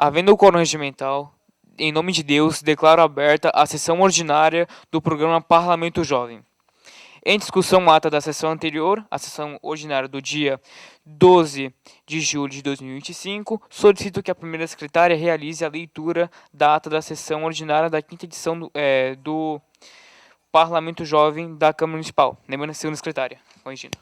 Havendo quórum regimental, em nome de Deus, declaro aberta a sessão ordinária do programa Parlamento Jovem. Em discussão, ata da sessão anterior, a sessão ordinária do dia 12 de julho de 2025, solicito que a primeira secretária realize a leitura da ata da sessão ordinária da quinta edição do Parlamento Jovem da Câmara Municipal. Lembrando, segunda secretária. Corrigindo.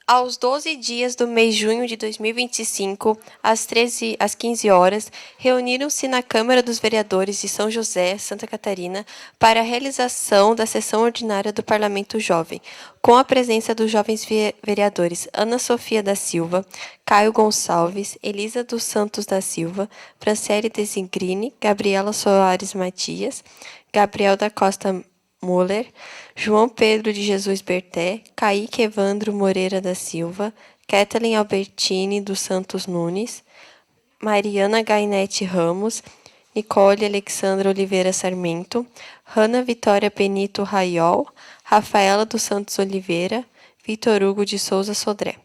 Aos 12 dias do mês de junho de 2025, às 15 horas, reuniram-se na Câmara dos Vereadores de São José, Santa Catarina, para a realização da sessão ordinária do Parlamento Jovem, com a presença dos jovens vereadores Ana Sofia da Silva, Caio Gonçalves, Elisa dos Santos da Silva, Franciele Desigrini, Gabriela Soares Matias, Gabriel da Costa Muller, João Pedro de Jesus Berté, Kaique Evandro Moreira da Silva, Kathleen Albertini dos Santos Nunes, Mariana Gainete Ramos, Nicole Alexandra Oliveira Sarmento, Hanna Vitória Benito Raiol, Rafaela dos Santos Oliveira, Vitor Hugo de Souza Sodré.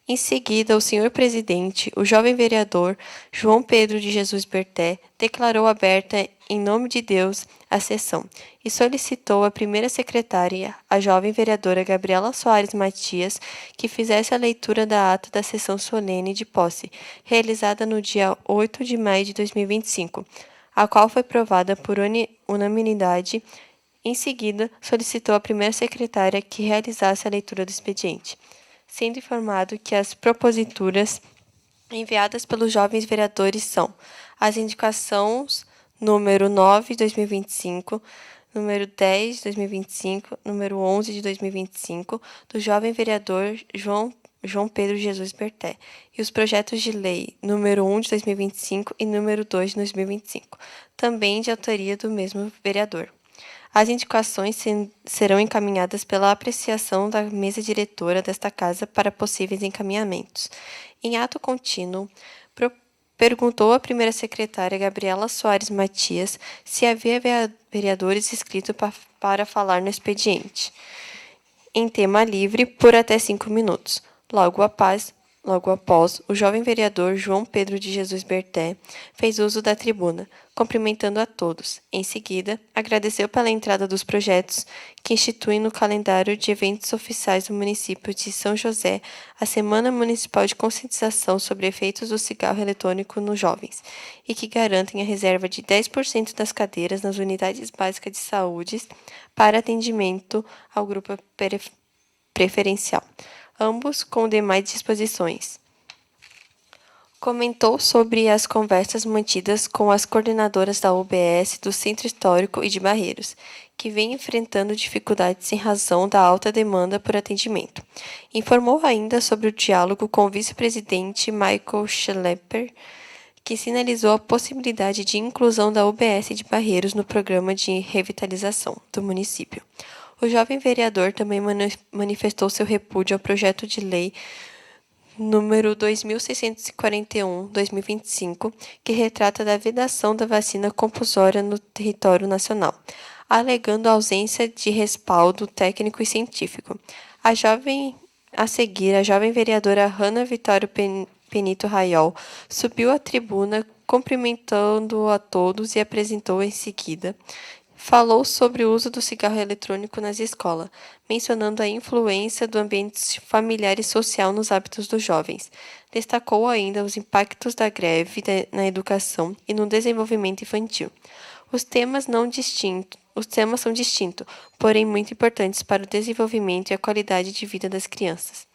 Em seguida, o senhor presidente, o jovem vereador João Pedro de Jesus Berté, declarou aberta, em nome de Deus, a sessão e solicitou à primeira secretária, a jovem vereadora Gabriela Soares Matias, que fizesse a leitura da ata da sessão solene de posse, realizada no dia 8 de maio de 2025, a qual foi aprovada por unanimidade. Em seguida, solicitou à primeira secretária que realizasse a leitura do expediente, sendo informado que as proposituras enviadas pelos jovens vereadores são as indicações número 9 de 2025, número 10 de 2025, número 11 de 2025, do jovem vereador João Pedro Jesus Berté, e os projetos de lei número 1 de 2025 e número 2 de 2025, também de autoria do mesmo vereador. As indicações serão encaminhadas pela apreciação da mesa diretora desta Casa para possíveis encaminhamentos. Em ato contínuo, perguntou à primeira secretária, Gabriela Soares Matias, se havia vereadores inscritos para falar no expediente, em tema livre, por até 5 minutos. Logo após, o jovem vereador João Pedro de Jesus Berté fez uso da tribuna, cumprimentando a todos. Em seguida, agradeceu pela entrada dos projetos que instituem no calendário de eventos oficiais do município de São José a Semana Municipal de Conscientização sobre Efeitos do Cigarro Eletrônico nos Jovens e que garantem a reserva de 10% das cadeiras nas unidades básicas de saúde para atendimento ao grupo preferencial, ambos com demais disposições. Comentou sobre as conversas mantidas com as coordenadoras da UBS do Centro Histórico e de Barreiros, que vem enfrentando dificuldades em razão da alta demanda por atendimento. Informou ainda sobre o diálogo com o vice-presidente Michael Schlepper, que sinalizou a possibilidade de inclusão da UBS de Barreiros no programa de revitalização do município. O jovem vereador também manifestou seu repúdio ao projeto de lei número 2641/2025, que retrata da vedação da vacina compulsória no território nacional, alegando a ausência de respaldo técnico e científico. A jovem vereadora Hanna Vitória Benito Raiol subiu à tribuna, cumprimentando a todos e apresentou em seguida. Falou sobre o uso do cigarro eletrônico nas escolas, mencionando a influência do ambiente familiar e social nos hábitos dos jovens. Destacou ainda os impactos da greve na educação e no desenvolvimento infantil. Os temas são distintos, porém muito importantes para o desenvolvimento e a qualidade de vida das crianças.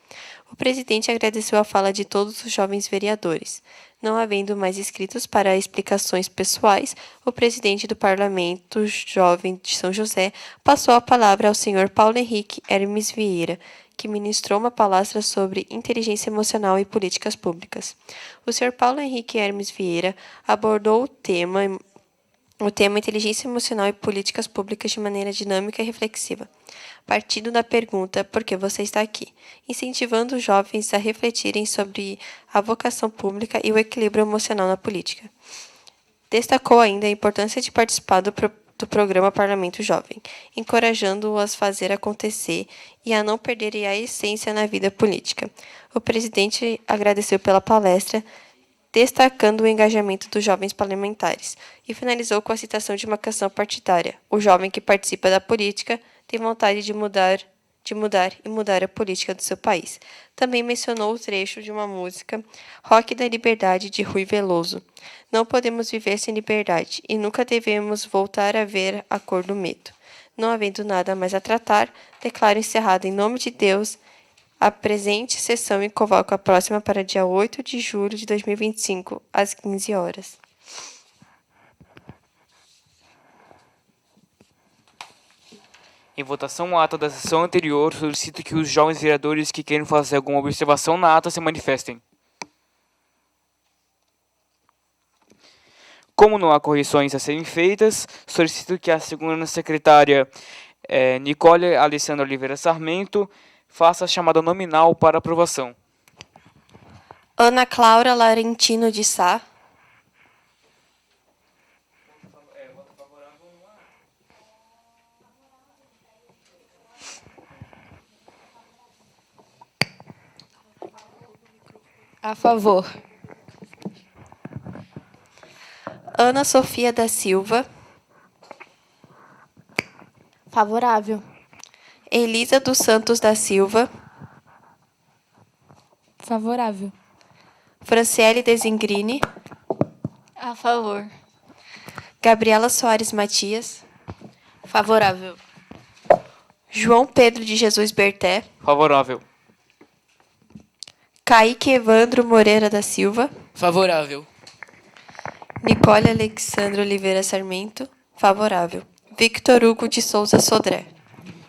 O presidente agradeceu a fala de todos os jovens vereadores. Não havendo mais inscritos para explicações pessoais, o presidente do Parlamento Jovem de São José passou a palavra ao senhor Paulo Henrique Hermes Vieira, que ministrou uma palestra sobre inteligência emocional e políticas públicas. O senhor Paulo Henrique Hermes Vieira abordou o tema inteligência emocional e políticas públicas de maneira dinâmica e reflexiva, partindo da pergunta por que você está aqui, incentivando os jovens a refletirem sobre a vocação pública e o equilíbrio emocional na política. Destacou ainda a importância de participar do do programa Parlamento Jovem, encorajando-os a fazer acontecer e a não perderem a essência na vida política. O presidente agradeceu pela palestra, destacando o engajamento dos jovens parlamentares, e finalizou com a citação de uma canção partidária: "O jovem que participa da política tem vontade de mudar e mudar a política do seu país." Também mencionou o trecho de uma música, Rock da Liberdade, de Rui Veloso. "Não podemos viver sem liberdade, e nunca devemos voltar a ver a cor do medo. Não havendo nada mais a tratar, declaro encerrada em nome de Deus a presente sessão e convoco a próxima para dia 8 de julho de 2025, às 15 horas. Em votação, a ata da sessão anterior, solicito que os jovens vereadores que queiram fazer alguma observação na ata se manifestem. Como não há correções a serem feitas, solicito que a segunda secretária Nicole Alessandra Oliveira Sarmento faça a chamada nominal para aprovação. Ana Clara Larentino de Sá. A favor. Ana Sofia da Silva. Favorável. Elisa dos Santos da Silva. Favorável. Franciele Desingrini. A favor. Gabriela Soares Matias. Favorável. João Pedro de Jesus Berté. Favorável. Kaique Evandro Moreira da Silva. Favorável. Nicole Alexandre Oliveira Sarmento. Favorável. Victor Hugo de Souza Sodré.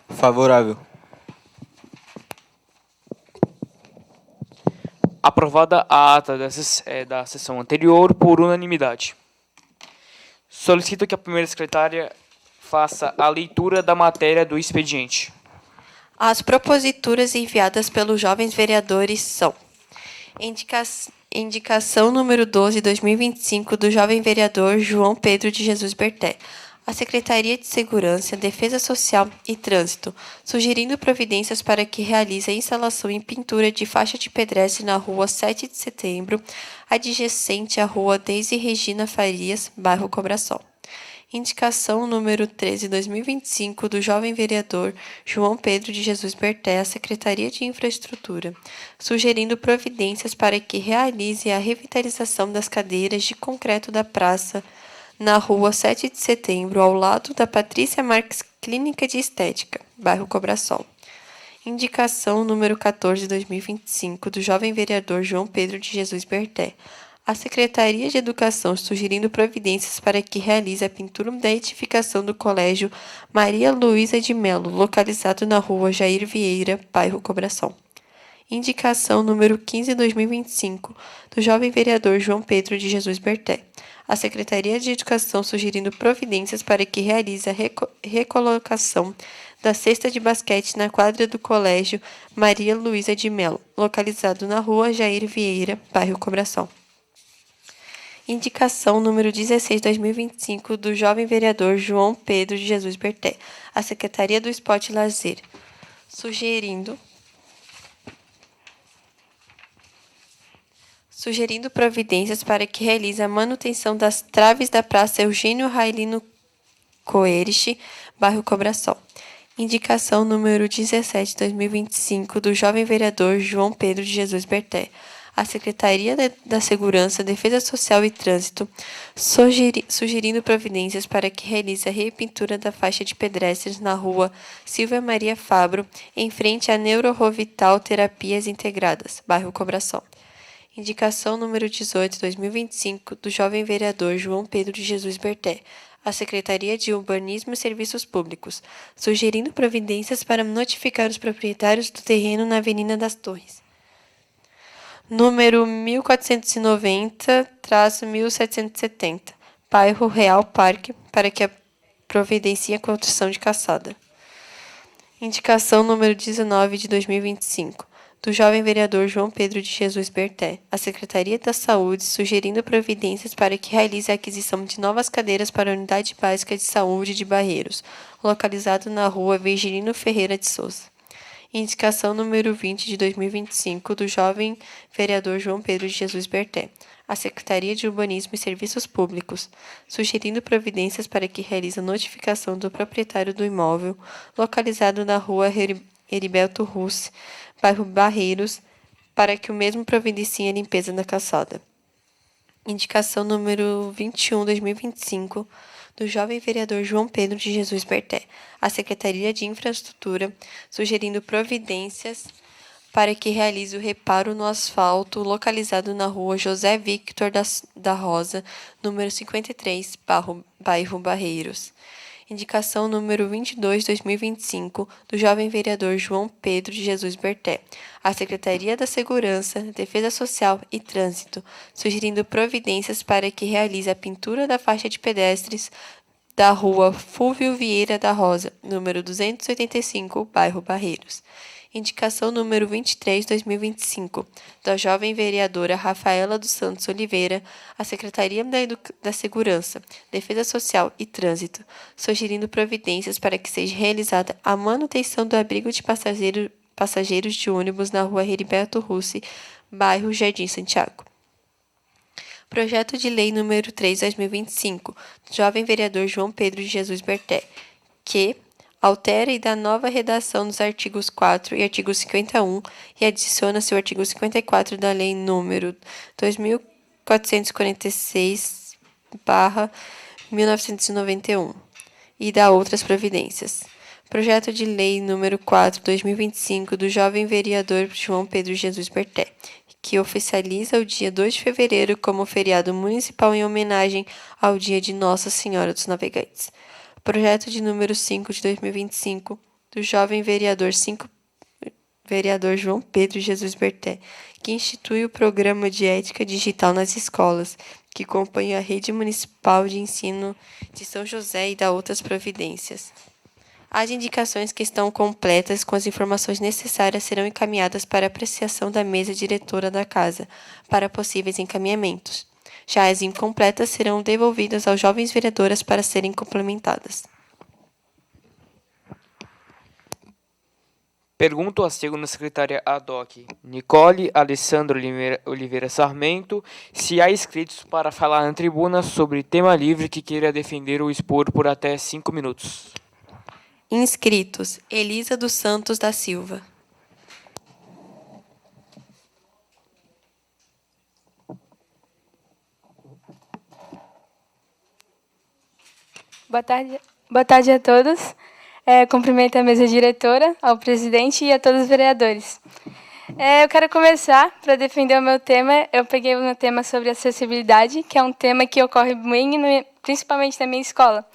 Favorável. Aprovada a ata da sessão anterior por unanimidade. Solicito que a primeira secretária faça a leitura da matéria do expediente. As proposituras enviadas pelos jovens vereadores são: indicação número 12/2025 do jovem vereador João Pedro de Jesus Berté, a Secretaria de Segurança, Defesa Social e Trânsito, sugerindo providências para que realize a instalação em pintura de faixa de pedestre na rua 7 de setembro, adjacente à rua Deise Regina Farias, bairro Cobração. Indicação número 13/2025 do jovem vereador João Pedro de Jesus Berté, à Secretaria de Infraestrutura, sugerindo providências para que realize a revitalização das cadeiras de concreto da praça na rua 7 de setembro, ao lado da Patrícia Marques Clínica de Estética, bairro Cobração. Indicação número 14/2025 do jovem vereador João Pedro de Jesus Berté, a Secretaria de Educação, sugerindo providências para que realize a pintura da edificação do Colégio Maria Luísa de Melo, localizado na rua Jair Vieira, bairro Cobração. Indicação número 15/2025 do jovem vereador João Pedro de Jesus Berté, a Secretaria de Educação, sugerindo providências para que realize a recolocação da cesta de basquete na quadra do Colégio Maria Luísa de Melo, localizado na rua Jair Vieira, bairro Cobração. Indicação número 16/2025 do jovem vereador João Pedro de Jesus Berté, a Secretaria do Esporte e Lazer, sugerindo providências para que realize a manutenção das traves da Praça Eugênio Railino Coerich, bairro Cobração. Indicação número 17/2025 do jovem vereador João Pedro de Jesus Berté, a Secretaria da Segurança, Defesa Social e Trânsito, sugerindo providências para que realize a repintura da faixa de pedestres na rua Silvia Maria Fabro, em frente à Neurovital Terapias Integradas, bairro Cobração. Indicação número 18/2025 do jovem vereador João Pedro de Jesus Berté, a Secretaria de Urbanismo e Serviços Públicos, sugerindo providências para notificar os proprietários do terreno na Avenida das Torres, número 1490-1770, bairro Real Parque, para que providencie a construção de calçada. Indicação número 19/2025 do jovem vereador João Pedro de Jesus Berté, à Secretaria da Saúde, sugerindo providências para que realize a aquisição de novas cadeiras para a Unidade Básica de Saúde de Barreiros, localizado na rua Virgilino Ferreira de Souza. Indicação número 20 de 2025 do jovem vereador João Pedro de Jesus Berté, à Secretaria de Urbanismo e Serviços Públicos, sugerindo providências para que realize a notificação do proprietário do imóvel, localizado na rua Heriberto Russi, bairro Barreiros, para que o mesmo providencie a limpeza da calçada. Indicação número 21, 2025, do jovem vereador João Pedro de Jesus Berté, à Secretaria de Infraestrutura, sugerindo providências para que realize o reparo no asfalto localizado na rua José Victor da Rosa, número 53, bairro Barreiros. Indicação número 22, 2025, do jovem vereador João Pedro de Jesus Berté, à Secretaria da Segurança, Defesa Social e Trânsito, sugerindo providências para que realize a pintura da faixa de pedestres da rua Fúvio Vieira da Rosa, número 285, bairro Barreiros. Indicação número 23, 2025, da jovem vereadora Rafaela dos Santos Oliveira, à Secretaria da Segurança, Defesa Social e Trânsito, sugerindo providências para que seja realizada a manutenção do abrigo de passageiros de ônibus na rua Heriberto Russi, bairro Jardim Santiago. Projeto de Lei número 3, 2025, do jovem vereador João Pedro de Jesus Berté, que altera e dá nova redação dos artigos 4 e artigo 51 e adiciona-se o artigo 54 da Lei número 2446/1991 e dá outras providências. Projeto de Lei número 4, 2025, do jovem vereador João Pedro Jesus Berté, que oficializa o dia 2 de fevereiro como feriado municipal em homenagem ao dia de Nossa Senhora dos Navegantes. Projeto de número 5 de 2025, do jovem vereador João Pedro Jesus Berté, que institui o Programa de Ética Digital nas escolas, que compõe a Rede Municipal de Ensino de São José e dá outras providências. As indicações que estão completas com as informações necessárias serão encaminhadas para apreciação da mesa diretora da Casa, para possíveis encaminhamentos. Já as incompletas serão devolvidas aos jovens vereadores para serem complementadas. Pergunto à segunda secretária ad-hoc, Nicole Alessandro Oliveira Sarmento, se há inscritos para falar na tribuna sobre tema livre que queira defender ou expor por até 5 minutos. Inscritos: Elisa dos Santos da Silva. Boa tarde a todos. Cumprimento a mesa diretora, ao presidente e a todos os vereadores. Eu quero começar para defender o meu tema. Eu peguei um tema sobre acessibilidade, que é um tema que ocorre bem, principalmente na minha escola.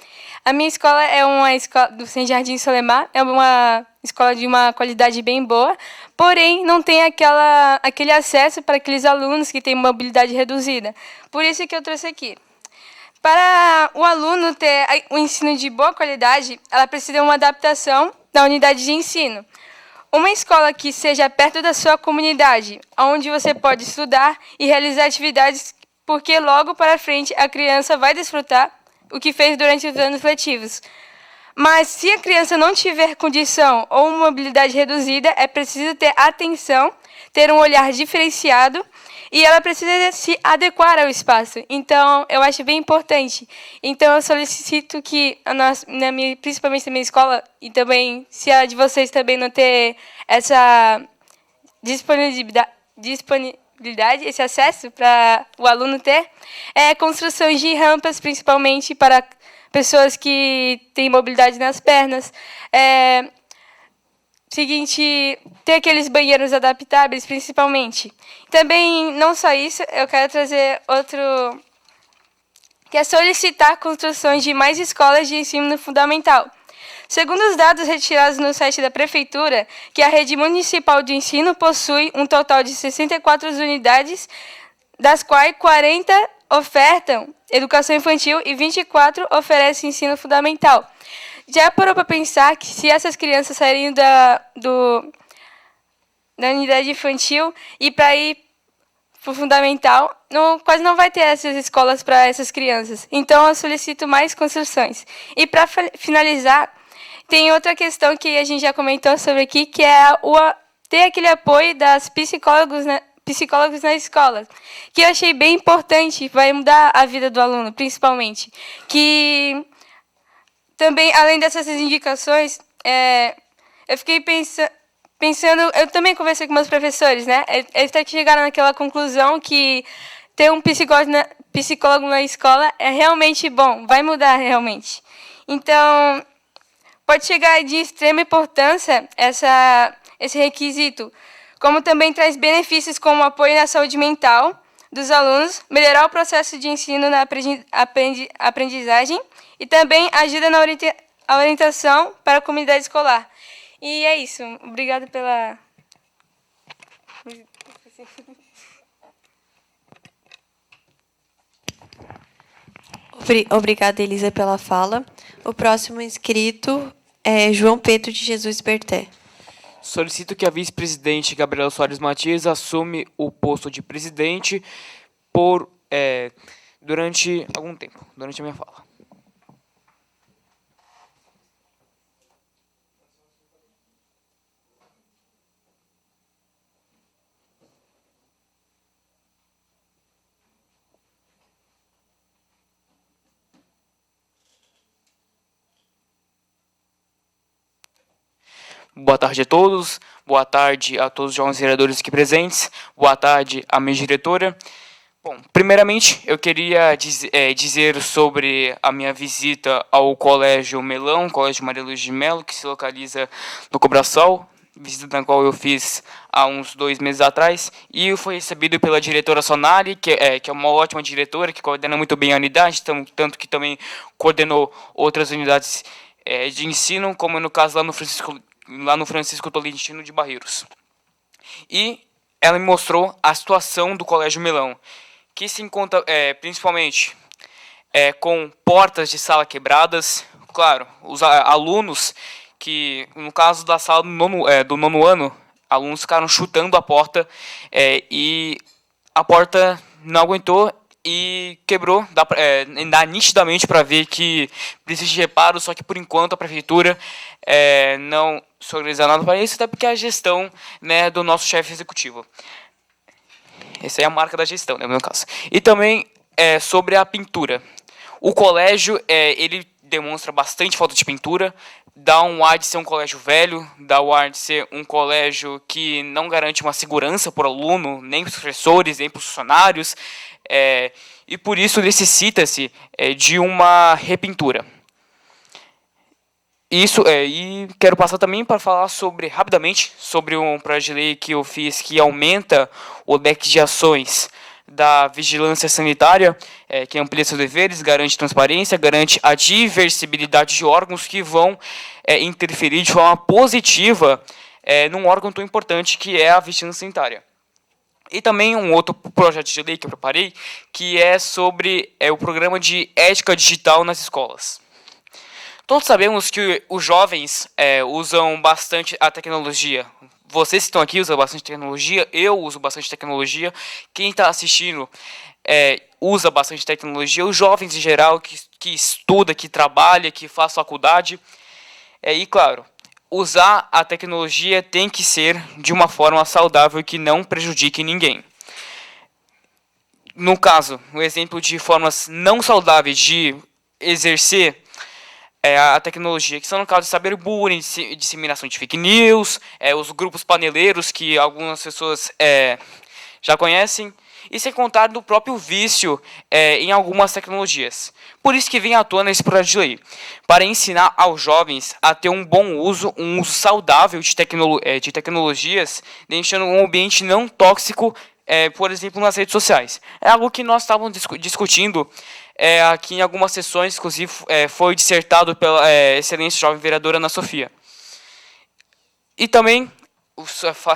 A minha escola é uma escola do Sem Jardim Solemar, é uma escola de uma qualidade bem boa, porém não tem aquele acesso para aqueles alunos que têm mobilidade reduzida. Por isso que eu trouxe aqui. Para o aluno ter um ensino de boa qualidade, ela precisa de uma adaptação da unidade de ensino. Uma escola que seja perto da sua comunidade, onde você pode estudar e realizar atividades, porque logo para frente a criança vai desfrutar o que fez durante os anos letivos. Mas se a criança não tiver condição ou mobilidade reduzida, é preciso ter atenção, ter um olhar diferenciado, e ela precisa se adequar ao espaço. Então, eu acho bem importante. Então, eu solicito que, principalmente na minha escola, e também, se a de vocês também não ter essa disponibilidade, esse acesso para o aluno ter, construções de rampas, principalmente para pessoas que têm mobilidade nas pernas. Ter aqueles banheiros adaptáveis, principalmente. Também, não só isso, eu quero trazer outro, que é solicitar construções de mais escolas de ensino fundamental. Segundo os dados retirados no site da Prefeitura, que a rede municipal de ensino possui um total de 64 unidades, das quais 40 ofertam educação infantil e 24 oferecem ensino fundamental. Já parou para pensar que se essas crianças saírem na unidade infantil e para ir para o fundamental, quase não vai ter essas escolas para essas crianças. Então, eu solicito mais construções. E, para finalizar, tem outra questão que a gente já comentou sobre aqui, que é ter aquele apoio das psicólogos na escola, que eu achei bem importante, vai mudar a vida do aluno, principalmente. Que também, além dessas indicações, eu fiquei pensando, eu também conversei com meus professores, né? Eles até que chegaram naquela conclusão que ter um psicólogo na escola é realmente bom, vai mudar realmente. Então, pode chegar de extrema importância esse requisito, como também traz benefícios como apoio na saúde mental dos alunos, melhorar o processo de ensino na aprendizagem e também ajuda na orientação para a comunidade escolar. E é isso. Obrigada pela... Obrigada, Elisa, pela fala. O próximo inscrito é João Pedro de Jesus Berté. Solicito que a vice-presidente Gabriela Soares Matias assume o posto de presidente durante algum tempo, durante a minha fala. Boa tarde a todos, boa tarde a todos os jovens vereadores aqui presentes, boa tarde à minha diretora. Bom, primeiramente, eu queria dizer sobre a minha visita ao Colégio Melão, Colégio Maria Luiz de Melo, que se localiza no Cobrasol, visita na qual eu fiz há uns 2 meses atrás, e eu fui recebido pela diretora Sonari, que é uma ótima diretora, que coordena muito bem a unidade, tanto que também coordenou outras unidades de ensino, como no caso lá no Francisco Tolentino de Barreiros. E ela me mostrou a situação do Colégio Melão, que se encontra principalmente com portas de sala quebradas. Claro, os alunos que, no caso da sala do nono ano, alunos ficaram chutando a porta e a porta não aguentou e quebrou. Dá nitidamente para ver que precisa de reparo, só que por enquanto a prefeitura não se organiza nada para isso, até porque é a gestão, né, do nosso chefe executivo. Essa é a marca da gestão, né, no meu caso. E também sobre a pintura. O colégio ele demonstra bastante falta de pintura, dá um ar de ser um colégio velho, dá o ar de ser um colégio que não garante uma segurança para o aluno, nem para os professores, nem para os funcionários, e por isso necessita-se de uma repintura. Isso, e quero passar também para falar rapidamente sobre um projeto de lei que eu fiz que aumenta o leque de ações da vigilância sanitária, que amplia seus deveres, garante transparência, garante a diversibilidade de órgãos que vão interferir de forma positiva num órgão tão importante que é a vigilância sanitária. E também um outro projeto de lei que eu preparei, que é sobre o programa de ética digital nas escolas. Todos sabemos que os jovens usam bastante a tecnologia. Vocês que estão aqui usam bastante tecnologia, eu uso bastante tecnologia. Quem está assistindo usa bastante tecnologia. Os jovens em geral que estuda, que trabalha, que faz faculdade. E claro, usar a tecnologia tem que ser de uma forma saudável que não prejudique ninguém. No caso, um exemplo de formas não saudáveis de exercer a tecnologia, que são no caso de cyberbullying, disseminação de fake news, os grupos paneleiros que algumas pessoas já conhecem, e sem contar do próprio vício em algumas tecnologias. Por isso que vem à tona esse projeto de lei, para ensinar aos jovens a ter um bom uso, um uso saudável de tecnologias, deixando um ambiente não tóxico, por exemplo, nas redes sociais. É algo que nós estávamos discutindo aqui em algumas sessões, inclusive foi dissertado pela excelente jovem vereadora Ana Sofia. E também,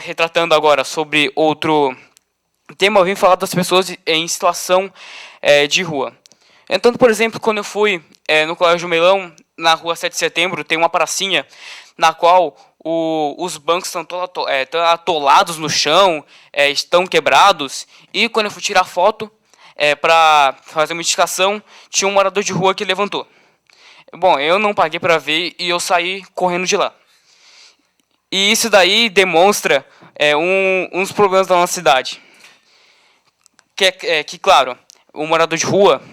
retratando agora sobre outro tema, eu vim falar das pessoas em situação de rua. Então, por exemplo, quando eu fui no Colégio Melão, na rua 7 de Setembro, tem uma pracinha na qual os bancos estão tão atolados no chão, estão quebrados. E quando eu fui tirar foto para fazer uma indicação, tinha um morador de rua que levantou. Bom, eu não paguei para ver e eu saí correndo de lá. E isso daí demonstra uns problemas da nossa cidade. Que, claro, o morador de rua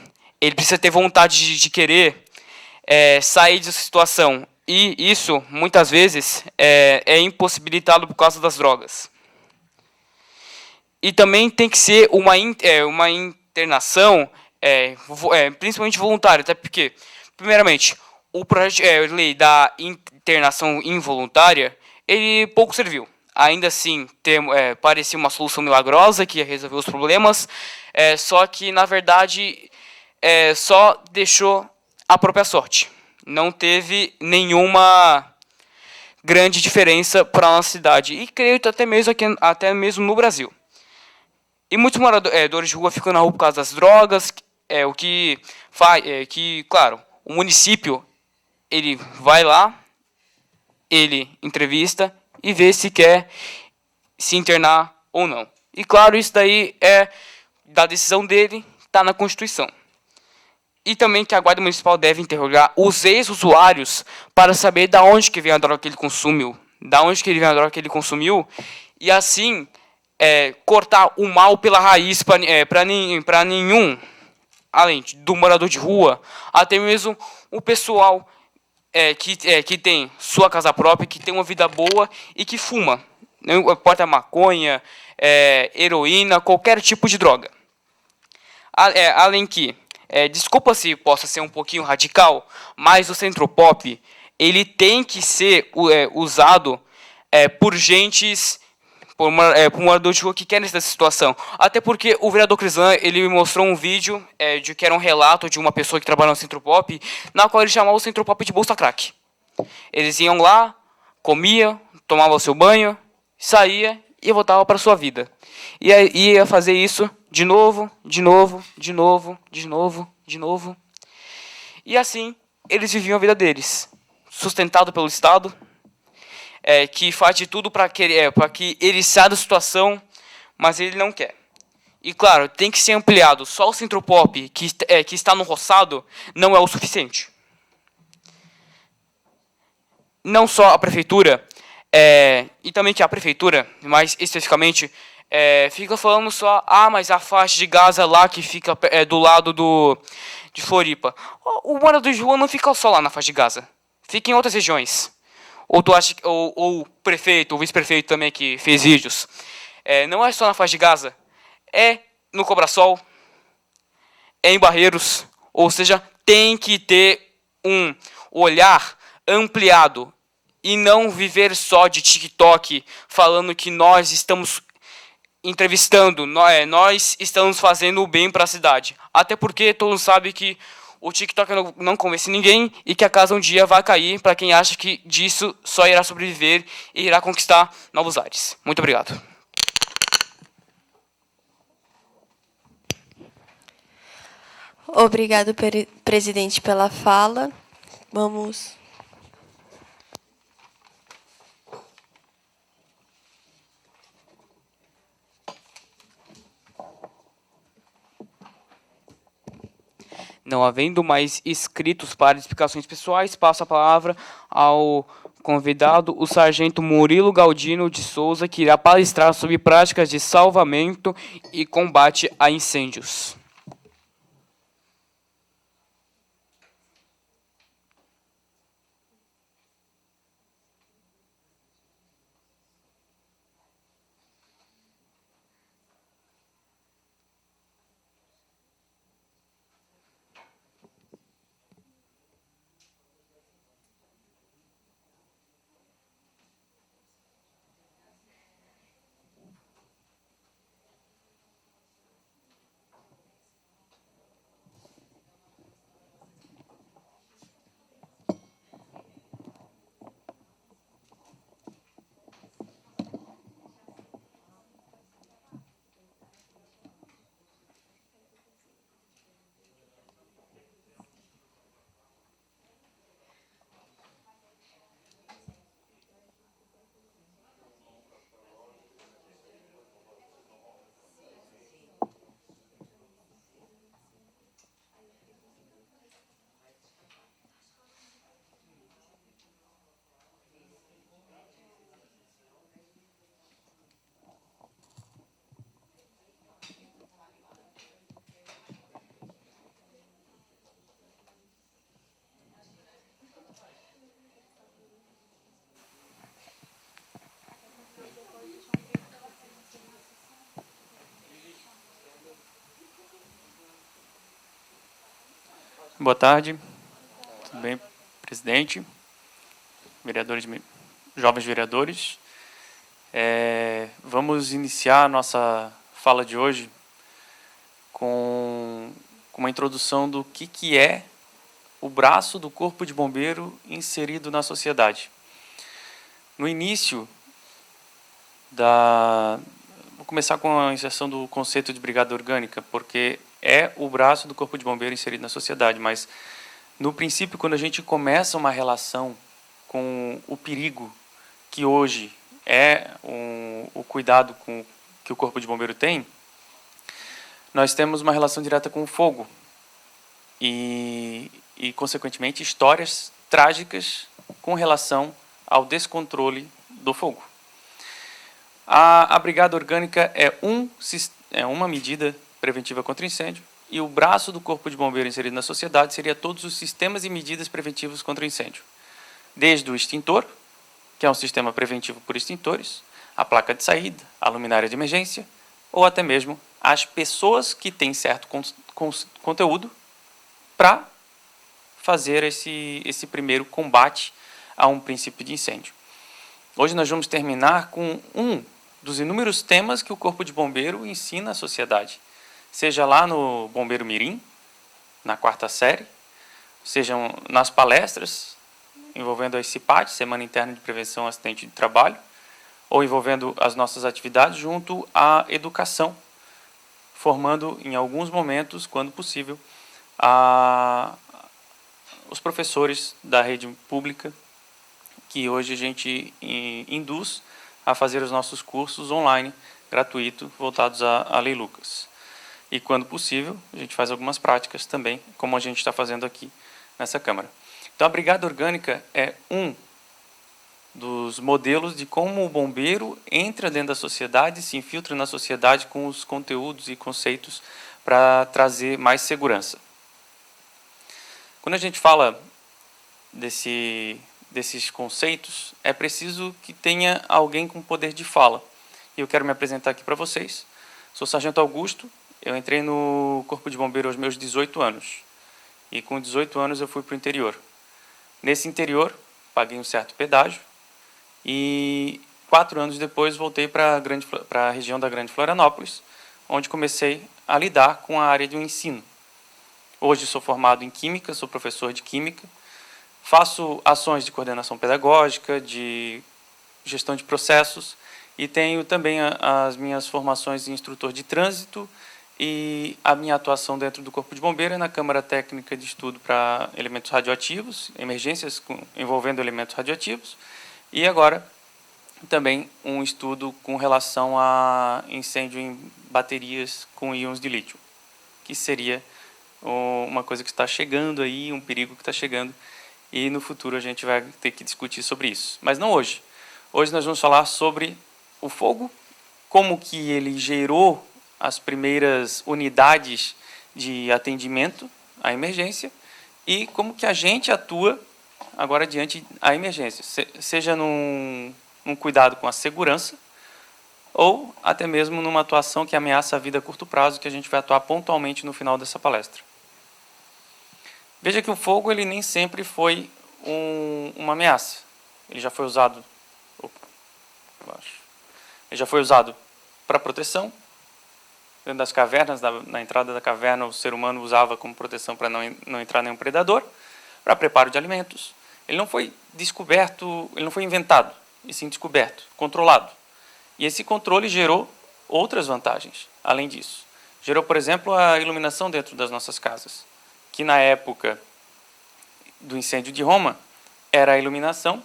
ele precisa ter vontade de querer sair dessa situação. E isso, muitas vezes, é impossibilitado por causa das drogas. E também tem que ser uma internação, principalmente voluntária, até porque, primeiramente, o projeto de lei da internação involuntária, ele pouco serviu. Ainda assim, parecia uma solução milagrosa que ia resolver os problemas, só que, na verdade, só deixou a própria sorte. Não teve nenhuma grande diferença para a nossa cidade. E creio que até mesmo no Brasil. E muitos moradores de rua ficam na rua por causa das drogas, o que faz que, claro, o município ele vai lá, ele entrevista e vê se quer se internar ou não. E claro, isso daí é da decisão dele, está na Constituição. E também que a Guarda Municipal deve interrogar os ex-usuários para saber da onde que vem a droga que ele consumiu, e assim cortar o mal pela raiz para nenhum, além do morador de rua, até mesmo o pessoal que tem sua casa própria, que tem uma vida boa e que fuma. Não importa maconha, heroína, qualquer tipo de droga. Além que, desculpa se possa ser um pouquinho radical, mas o Centropop ele tem que ser usado por por moradores de rua que querem essa situação. Até porque o vereador Crisan, ele me mostrou um vídeo de que era um relato de uma pessoa que trabalha no Centropop, na qual ele chamava o Centropop de bolsa crack. Eles iam lá, comiam, tomavam seu banho, saía e voltava para sua vida. E ia fazer isso de novo. E assim, eles viviam a vida deles, sustentado pelo Estado, que faz de tudo para que ele saia da situação, mas ele não quer. E claro, tem que ser ampliado. Só o Centropop, que está no roçado, não é o suficiente. Não só a prefeitura, e também que a prefeitura, mais especificamente, fica falando só, mas a faixa de Gaza lá que fica do lado de Floripa. O morador de rua não fica só lá na faixa de Gaza, fica em outras regiões. Ou tu acha ou o prefeito, o vice-prefeito também que fez vídeos, não é só na faixa de Gaza, é no Cobrasol, é em Barreiros, ou seja, tem que ter um olhar ampliado e não viver só de TikTok falando que nós estamos entrevistando, nós estamos fazendo o bem para a cidade. Até porque todo mundo sabe que o TikTok não convence ninguém e que a casa um dia vai cair para quem acha que disso só irá sobreviver e irá conquistar novos ares. Muito obrigado. Obrigado, presidente, pela fala. Vamos. Não havendo mais inscritos para explicações pessoais, passo a palavra ao convidado, o sargento Murilo Galdino de Souza, que irá palestrar sobre práticas de salvamento e combate a incêndios. Boa tarde. Tudo bem, presidente, vereadores, jovens vereadores. Vamos iniciar a nossa fala de hoje com uma introdução do que é o braço do Corpo de Bombeiro inserido na sociedade. No início vou começar com a inserção do conceito de brigada orgânica, porque é o braço do Corpo de Bombeiro inserido na sociedade, mas no princípio, quando a gente começa uma relação com o perigo que hoje é o cuidado que o Corpo de Bombeiro tem, nós temos uma relação direta com o fogo e consequentemente, histórias trágicas com relação ao descontrole do fogo. A brigada orgânica é uma medida preventiva contra incêndio e o braço do Corpo de Bombeiro inserido na sociedade seria todos os sistemas e medidas preventivos contra incêndio. Desde o extintor, que é um sistema preventivo por extintores, a placa de saída, a luminária de emergência, ou até mesmo as pessoas que têm certo conteúdo para fazer esse primeiro combate a um princípio de incêndio. Hoje nós vamos terminar com um dos inúmeros temas que o Corpo de Bombeiro ensina à sociedade, seja lá no Bombeiro Mirim, na 4ª série, sejam nas palestras envolvendo a CIPAT, Semana Interna de Prevenção ao Acidente de Trabalho, ou envolvendo as nossas atividades junto à educação, formando em alguns momentos, quando possível, os professores da rede pública, que hoje a gente induz a fazer os nossos cursos online, gratuito, voltados à Lei Lucas. E, quando possível, a gente faz algumas práticas também, como a gente está fazendo aqui nessa Câmara. Então, a Brigada Orgânica é um dos modelos de como o bombeiro entra dentro da sociedade, se infiltra na sociedade com os conteúdos e conceitos para trazer mais segurança. Quando a gente fala desses conceitos, é preciso que tenha alguém com poder de fala. E eu quero me apresentar aqui para vocês. Sou Sargento Augusto, eu entrei no Corpo de Bombeiro aos meus 18 anos. E com 18 anos eu fui para o interior. Nesse interior, paguei um certo pedágio e 4 anos depois voltei para a região da Grande Florianópolis, onde comecei a lidar com a área do ensino. Hoje sou formado em Química, sou professor de Química, faço ações de coordenação pedagógica, de gestão de processos e tenho também as minhas formações em instrutor de trânsito e a minha atuação dentro do Corpo de Bombeiro é na Câmara Técnica de Estudo para Elementos Radioativos, emergências envolvendo elementos radioativos e agora também um estudo com relação a incêndio em baterias com íons de lítio, que seria uma coisa que está chegando aí, um perigo que está chegando, e no futuro a gente vai ter que discutir sobre isso. Mas não hoje. Hoje nós vamos falar sobre o fogo, como que ele gerou as primeiras unidades de atendimento à emergência e como que a gente atua agora diante da emergência, seja num cuidado com a segurança ou até mesmo numa atuação que ameaça a vida a curto prazo, que a gente vai atuar pontualmente no final dessa palestra. Veja que o fogo ele nem sempre foi uma ameaça. Ele já foi usado para proteção. Dentro das cavernas, na entrada da caverna, o ser humano usava como proteção para não entrar nenhum predador, para preparo de alimentos. Ele não foi descoberto, ele não foi inventado, e sim descoberto, controlado. E esse controle gerou outras vantagens, além disso. Gerou, por exemplo, a iluminação dentro das nossas casas, que na época do incêndio de Roma era a iluminação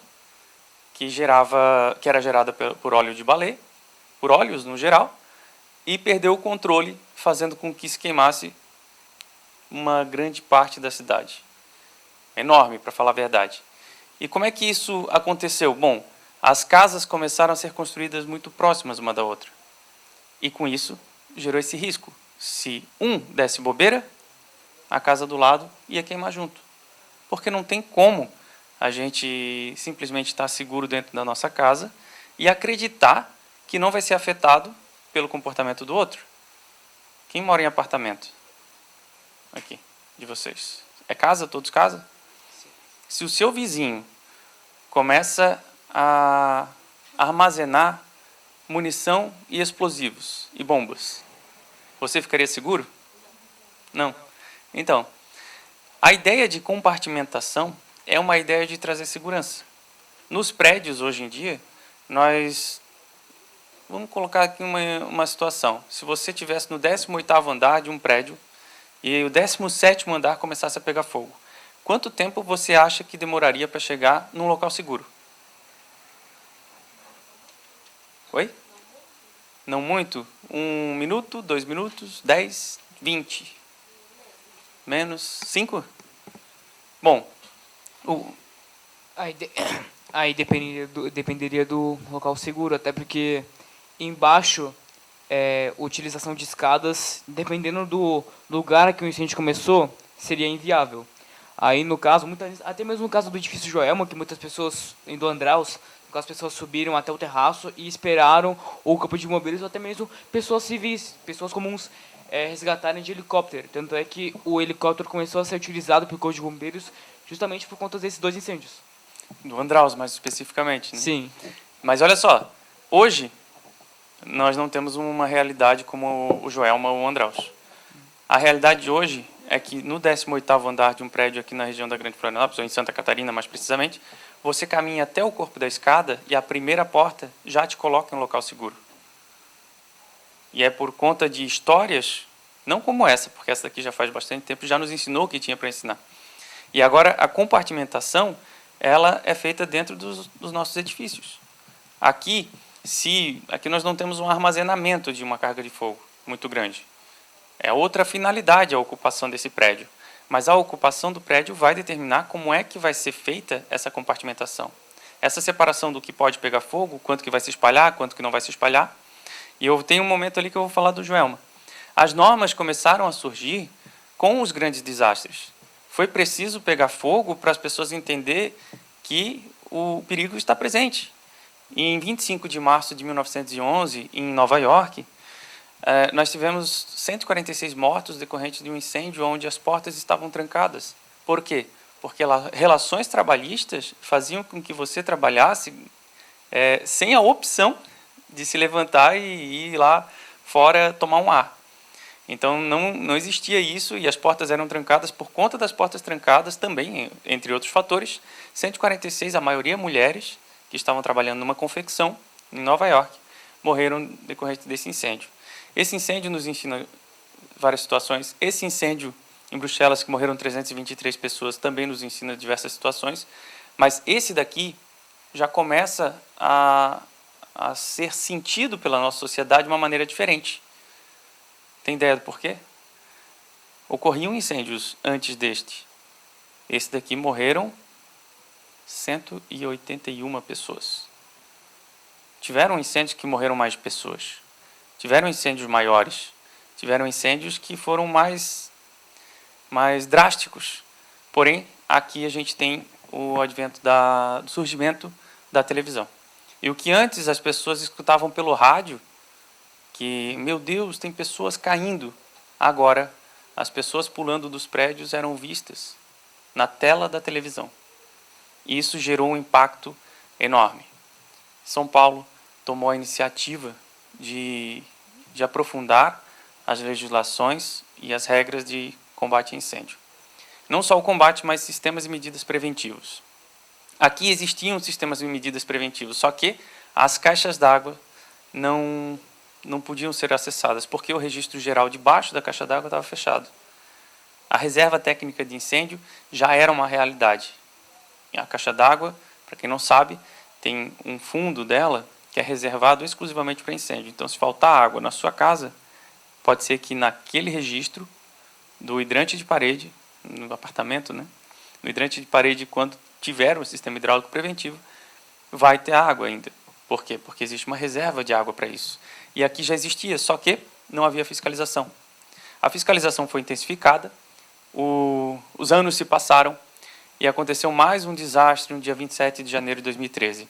que era gerada por óleo de balé, por óleos no geral, e perdeu o controle, fazendo com que se queimasse uma grande parte da cidade. Enorme, para falar a verdade. E como é que isso aconteceu? Bom, as casas começaram a ser construídas muito próximas uma da outra. E com isso, gerou esse risco. Se um desse bobeira, a casa do lado ia queimar junto. Porque não tem como a gente simplesmente estar seguro dentro da nossa casa e acreditar que não vai ser afetado pelo comportamento do outro. Quem mora em apartamento? Aqui, de vocês. É casa? Todos casa? Sim. Se o seu vizinho começa a armazenar munição e explosivos e bombas, você ficaria seguro? Não. Então, a ideia de compartimentação é uma ideia de trazer segurança. Nos prédios, hoje em dia, nós... Vamos colocar aqui uma situação. Se você estivesse no 18º andar de um prédio e o 17º andar começasse a pegar fogo, quanto tempo você acha que demoraria para chegar num local seguro? Oi? Não muito? 1 minuto, 2 minutos, 10, 20? Menos 5? Bom, Aí dependeria do local seguro, até porque embaixo, utilização de escadas, dependendo do lugar que o incêndio começou, seria inviável. Aí, no caso, até mesmo no caso do edifício Joelma, que muitas pessoas, em do Andraus, as pessoas subiram até o terraço e esperaram o corpo de bombeiros, ou até mesmo pessoas civis, pessoas comuns, resgatarem de helicóptero. Tanto é que o helicóptero começou a ser utilizado pelo corpo de bombeiros justamente por conta desses 2 incêndios. do Andraus, mais especificamente, né? Sim. Mas olha só, hoje nós não temos uma realidade como o Joelma ou o Andraus. A realidade de hoje é que no 18º andar de um prédio aqui na região da Grande Florianópolis, ou em Santa Catarina mais precisamente, você caminha até o corpo da escada e a primeira porta já te coloca em um local seguro. E é por conta de histórias, não como essa, porque essa daqui já faz bastante tempo, já nos ensinou o que tinha para ensinar. E agora a compartimentação, ela é feita dentro dos nossos edifícios. Aqui nós não temos um armazenamento de uma carga de fogo muito grande. É outra finalidade a ocupação desse prédio. Mas a ocupação do prédio vai determinar como é que vai ser feita essa compartimentação. Essa separação do que pode pegar fogo, quanto que vai se espalhar, quanto que não vai se espalhar. E eu tenho um momento ali que eu vou falar do Joelma. As normas começaram a surgir com os grandes desastres. Foi preciso pegar fogo para as pessoas entenderem que o perigo está presente. E em 25 de março de 1911, em Nova York, nós tivemos 146 mortos decorrentes de um incêndio onde as portas estavam trancadas. Por quê? Porque relações trabalhistas faziam com que você trabalhasse sem a opção de se levantar e ir lá fora tomar um ar. Então não existia isso e as portas eram trancadas. Por conta das portas trancadas também, entre outros fatores, 146, a maioria mulheres, que estavam trabalhando numa confecção em Nova York, morreram decorrente desse incêndio. Esse incêndio nos ensina várias situações. Esse incêndio em Bruxelas, que morreram 323 pessoas, também nos ensina diversas situações. Mas esse daqui já começa a ser sentido pela nossa sociedade de uma maneira diferente. Tem ideia do porquê? Ocorriam incêndios antes deste. Esse daqui morreram 181 pessoas. Tiveram incêndios que morreram mais pessoas. Tiveram incêndios maiores. Tiveram incêndios que foram mais drásticos. Porém, aqui a gente tem o advento do surgimento da televisão. E o que antes as pessoas escutavam pelo rádio, que, meu Deus, tem pessoas caindo. Agora, as pessoas pulando dos prédios eram vistas na tela da televisão. E isso gerou um impacto enorme. São Paulo tomou a iniciativa de aprofundar as legislações e as regras de combate a incêndio. Não só o combate, mas sistemas e medidas preventivos. Aqui existiam sistemas e medidas preventivos, só que as caixas d'água não podiam ser acessadas, porque o registro geral debaixo da caixa d'água estava fechado. A reserva técnica de incêndio já era uma realidade. A caixa d'água, para quem não sabe, tem um fundo dela que é reservado exclusivamente para incêndio. Então, se faltar água na sua casa, pode ser que naquele registro do hidrante de parede, no apartamento, né? No hidrante de parede, quando tiver o sistema hidráulico preventivo, vai ter água ainda. Por quê? Porque existe uma reserva de água para isso. E aqui já existia, só que não havia fiscalização. A fiscalização foi intensificada, os anos se passaram e aconteceu mais um desastre no dia 27 de janeiro de 2013.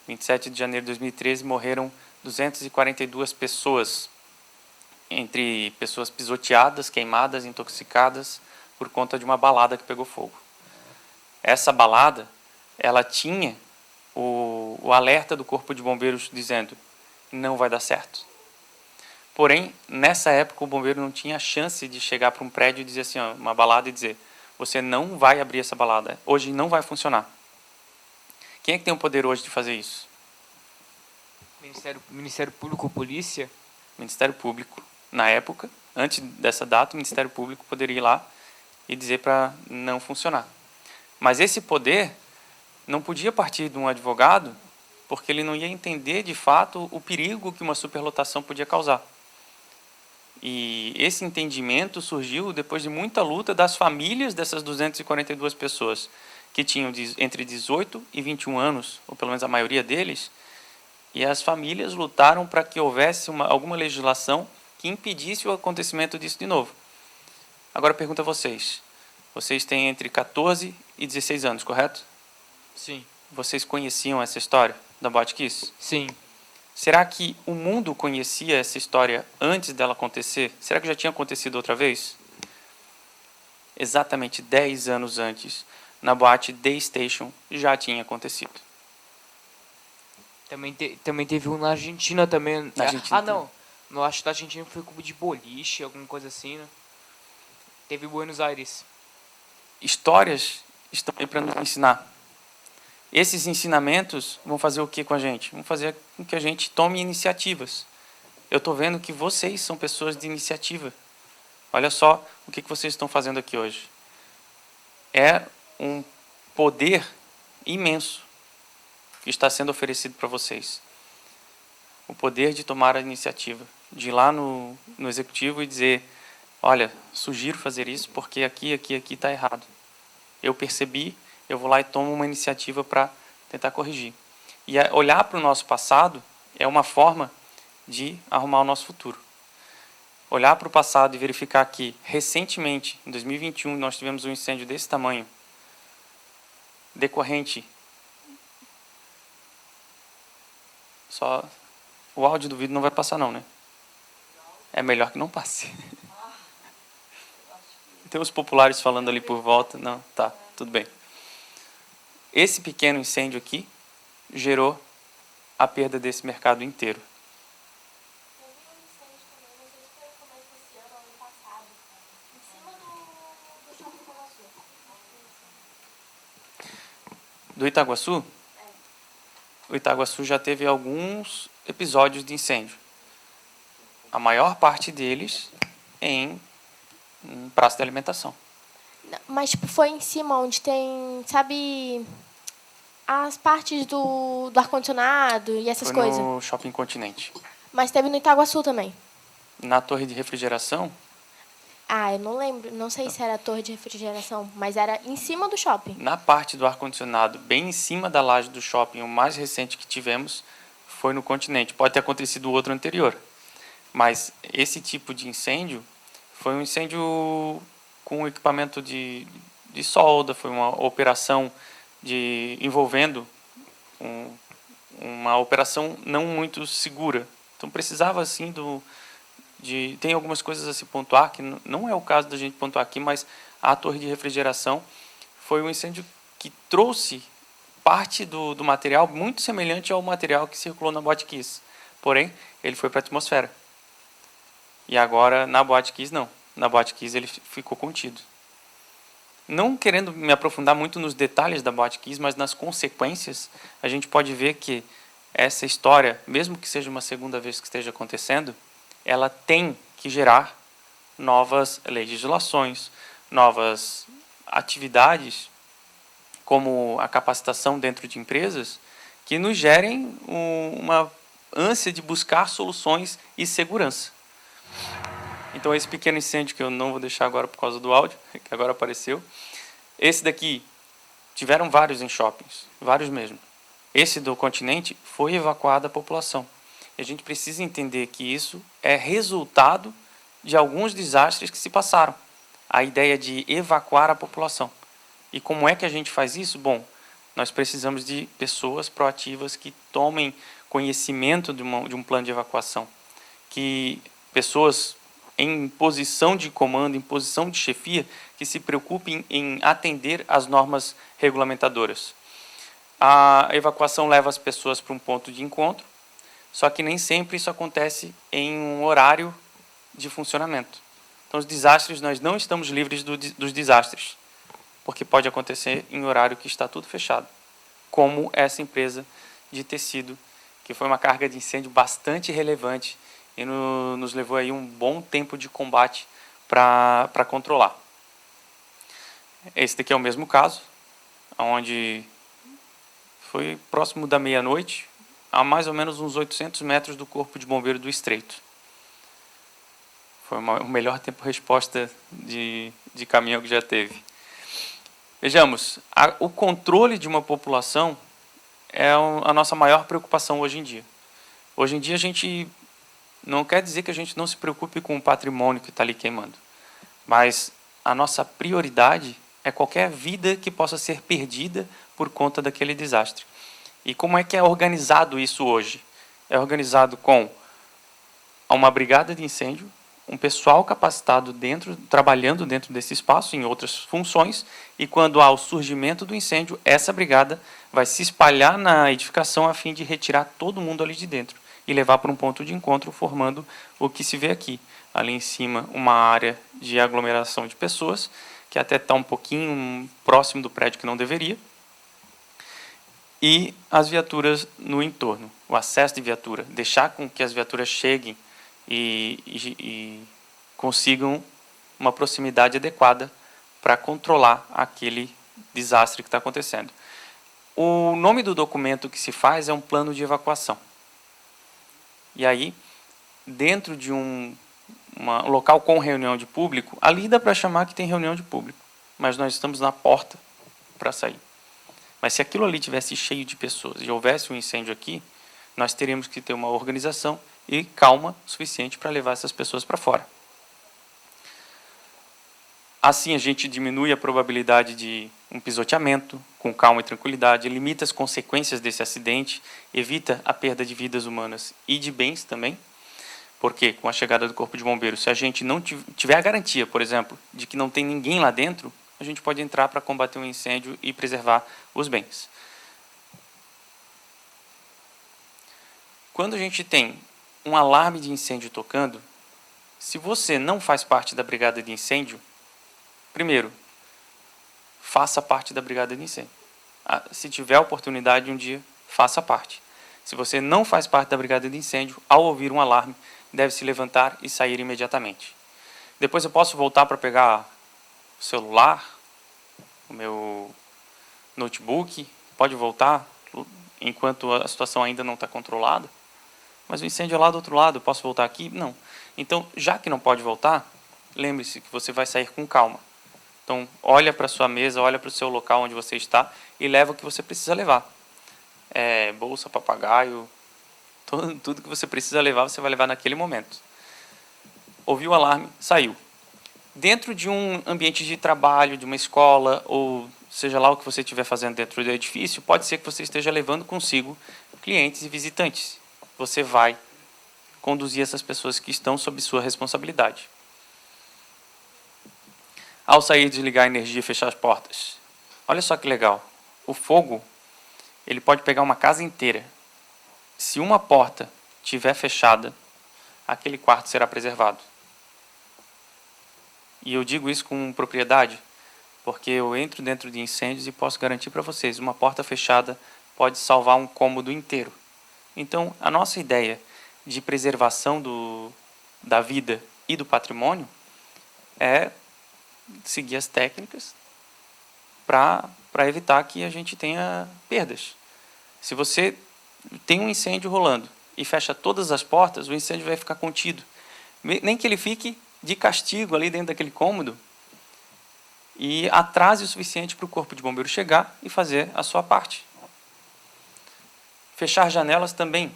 27 de janeiro de 2013 morreram 242 pessoas, entre pessoas pisoteadas, queimadas, intoxicadas por conta de uma balada que pegou fogo. Essa balada, ela tinha o alerta do Corpo de Bombeiros dizendo: não vai dar certo. Porém, nessa época, o bombeiro não tinha a chance de chegar para um prédio e dizer assim, ó, uma balada, e dizer: você não vai abrir essa balada, hoje não vai funcionar. Quem é que tem o poder hoje de fazer isso? Ministério Público, Polícia? Ministério Público. Na época, antes dessa data, o Ministério Público poderia ir lá e dizer para não funcionar. Mas esse poder não podia partir de um advogado, porque ele não ia entender, de fato, o perigo que uma superlotação podia causar. E esse entendimento surgiu depois de muita luta das famílias dessas 242 pessoas, que tinham entre 18 e 21 anos, ou pelo menos a maioria deles, e as famílias lutaram para que houvesse alguma legislação que impedisse o acontecimento disso de novo. Agora pergunto a vocês. Vocês têm entre 14 e 16 anos, correto? Sim. Vocês conheciam essa história da Botkiss? Sim. Será que o mundo conhecia essa história antes dela acontecer? Será que já tinha acontecido outra vez? Exatamente 10 anos antes, na boate Day Station, já tinha acontecido. Também teve um na Argentina também. Na Argentina não. No acho que da Argentina foi clube de boliche, alguma coisa assim, né? Teve Buenos Aires. Histórias estão aí para nos ensinar. Esses ensinamentos vão fazer o que com a gente? Vão fazer com que a gente tome iniciativas. Eu estou vendo que vocês são pessoas de iniciativa. Olha só o que vocês estão fazendo aqui hoje. É um poder imenso que está sendo oferecido para vocês. O poder de tomar a iniciativa, de ir lá no executivo e dizer: olha, sugiro fazer isso porque aqui está errado. Eu percebi, eu vou lá e tomo uma iniciativa para tentar corrigir. E olhar para o nosso passado é uma forma de arrumar o nosso futuro. Olhar para o passado e verificar que, recentemente, em 2021, nós tivemos um incêndio desse tamanho, decorrente... Só o áudio do vídeo não vai passar não, né? É melhor que não passe. Tem os populares falando ali por volta. Não, tá, tudo bem. Esse pequeno incêndio aqui gerou a perda desse mercado inteiro. Do Itaguaçu? O Itaguaçu já teve alguns episódios de incêndio. A maior parte deles em praça de alimentação. Mas, tipo, foi em cima onde tem, sabe, as partes do ar-condicionado e essas Foi coisas. no Shopping Continente. Mas teve no Itaguaçu também. Na torre de refrigeração, Ah, eu não lembro. Não sei se era a torre de refrigeração, mas era em cima do shopping. na parte do ar-condicionado, bem em cima da laje do shopping, o mais recente que tivemos foi no Continente. Pode ter acontecido o outro anterior. Mas esse tipo de incêndio foi um incêndio com equipamento de solda, foi uma operação envolvendo uma operação não muito segura. Então precisava assim tem algumas coisas a se pontuar, que não é o caso da gente pontuar aqui, mas a torre de refrigeração foi um incêndio que trouxe parte do material muito semelhante ao material que circulou na Botkiss. Porém, ele foi para a atmosfera. E agora, na Botkiss, não. Na Botkiss ele ficou contido. Não querendo me aprofundar muito nos detalhes da Botkiss, mas nas consequências, a gente pode ver que essa história, mesmo que seja uma segunda vez que esteja acontecendo, ela tem que gerar novas legislações, novas atividades, como a capacitação dentro de empresas, que nos gerem uma ânsia de buscar soluções e segurança. Então, esse pequeno incêndio, que eu não vou deixar agora por causa do áudio, que agora apareceu, esse daqui, tiveram vários em shoppings, vários mesmo. Esse do Continente foi evacuada a população. E a gente precisa entender que isso é resultado de alguns desastres que se passaram. A ideia de evacuar a população. E como é que a gente faz isso? Bom, nós precisamos de pessoas proativas que tomem conhecimento de um plano de evacuação. Que pessoas em posição de comando, em posição de chefia, que se preocupe em atender às normas regulamentadoras. A evacuação leva as pessoas para um ponto de encontro, só que nem sempre isso acontece em um horário de funcionamento. Então, os desastres, nós não estamos livres dos desastres, porque pode acontecer em horário que está tudo fechado, como essa empresa de tecido, que foi uma carga de incêndio bastante relevante e nos levou aí um bom tempo de combate para controlar. Esse daqui é o mesmo caso, onde foi próximo da meia-noite, a mais ou menos uns 800 metros do Corpo de Bombeiro do Estreito. Foi o melhor tempo-resposta de caminhão que já teve. Vejamos, o controle de uma população é a nossa maior preocupação hoje em dia. Hoje em dia, a gente não quer dizer que a gente não se preocupe com o patrimônio que está ali queimando, mas a nossa prioridade é qualquer vida que possa ser perdida por conta daquele desastre. E como é que é organizado isso hoje? É organizado com uma brigada de incêndio, um pessoal capacitado trabalhando dentro desse espaço, em outras funções, e quando há o surgimento do incêndio, essa brigada vai se espalhar na edificação a fim de retirar todo mundo ali de dentro e levar para um ponto de encontro, formando o que se vê aqui. Ali em cima, uma área de aglomeração de pessoas, que até está um pouquinho próximo do prédio que não deveria, e as viaturas no entorno, o acesso de viatura, deixar com que as viaturas cheguem e consigam uma proximidade adequada para controlar aquele desastre que está acontecendo. O nome do documento que se faz é um plano de evacuação. E aí, dentro de um local com reunião de público, ali dá para chamar que tem reunião de público, mas nós estamos na porta para sair. Mas se aquilo ali tivesse cheio de pessoas e houvesse um incêndio aqui, nós teríamos que ter uma organização e calma suficiente para levar essas pessoas para fora. Assim, a gente diminui a probabilidade de um pisoteamento, com calma e tranquilidade, limita as consequências desse acidente, evita a perda de vidas humanas e de bens também, porque com a chegada do Corpo de Bombeiros, se a gente não tiver a garantia, por exemplo, de que não tem ninguém lá dentro, a gente pode entrar para combater um incêndio e preservar os bens. Quando a gente tem um alarme de incêndio tocando, se você não faz parte da brigada de incêndio, primeiro, faça parte da brigada de incêndio. Se tiver a oportunidade um dia, faça parte. Se você não faz parte da brigada de incêndio, ao ouvir um alarme, deve se levantar e sair imediatamente. Depois eu posso voltar para pegar o celular, o meu notebook, pode voltar enquanto a situação ainda não está controlada, mas o incêndio é lá do outro lado, eu posso voltar aqui? Não. Então, já que não pode voltar, lembre-se que você vai sair com calma. Então, olha para a sua mesa, olha para o seu local onde você está e leva o que você precisa levar. Bolsa, papagaio, tudo que você precisa levar, você vai levar naquele momento. Ouviu o alarme, saiu. Dentro de um ambiente de trabalho, de uma escola, ou seja lá o que você estiver fazendo dentro do edifício, pode ser que você esteja levando consigo clientes e visitantes. Você vai conduzir essas pessoas que estão sob sua responsabilidade. Ao sair, desligar a energia e fechar as portas. Olha só que legal. O fogo, ele pode pegar uma casa inteira. Se uma porta estiver fechada, aquele quarto será preservado. E eu digo isso com propriedade, porque eu entro dentro de incêndios e posso garantir para vocês, uma porta fechada pode salvar um cômodo inteiro. Então, a nossa ideia de preservação da vida e do patrimônio é seguir as técnicas para evitar que a gente tenha perdas. Se você tem um incêndio rolando e fecha todas as portas, o incêndio vai ficar contido. Nem que ele fique de castigo ali dentro daquele cômodo e atrase o suficiente para o Corpo de Bombeiro chegar e fazer a sua parte. Fechar janelas também.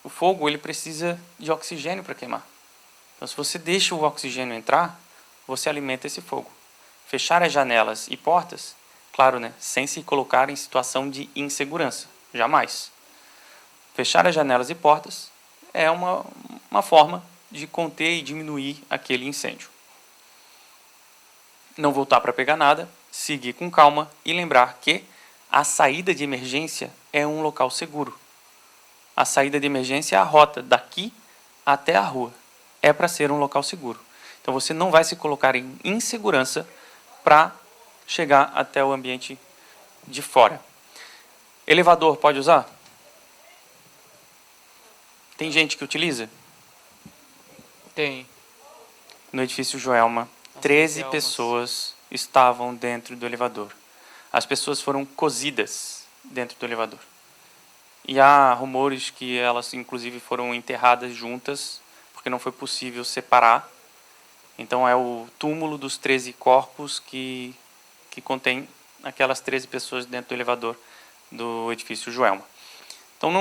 O fogo ele precisa de oxigênio para queimar. Então, se você deixa o oxigênio entrar, você alimenta esse fogo. Fechar as janelas e portas, claro, né, sem se colocar em situação de insegurança. Jamais. Fechar as janelas e portas é uma forma de conter e diminuir aquele incêndio. Não voltar para pegar nada, seguir com calma e lembrar que a saída de emergência é um local seguro. A saída de emergência é a rota daqui até a rua. É para ser um local seguro. Então você não vai se colocar em insegurança para chegar até o ambiente de fora. Elevador pode usar? Tem gente que utiliza? Tem. No edifício Joelma, 13 pessoas estavam dentro do elevador. As pessoas foram cozidas dentro do elevador. E há rumores que elas, inclusive, foram enterradas juntas, porque não foi possível separar. Então, é o túmulo dos 13 corpos que contém aquelas 13 pessoas dentro do elevador do edifício Joelma. Então,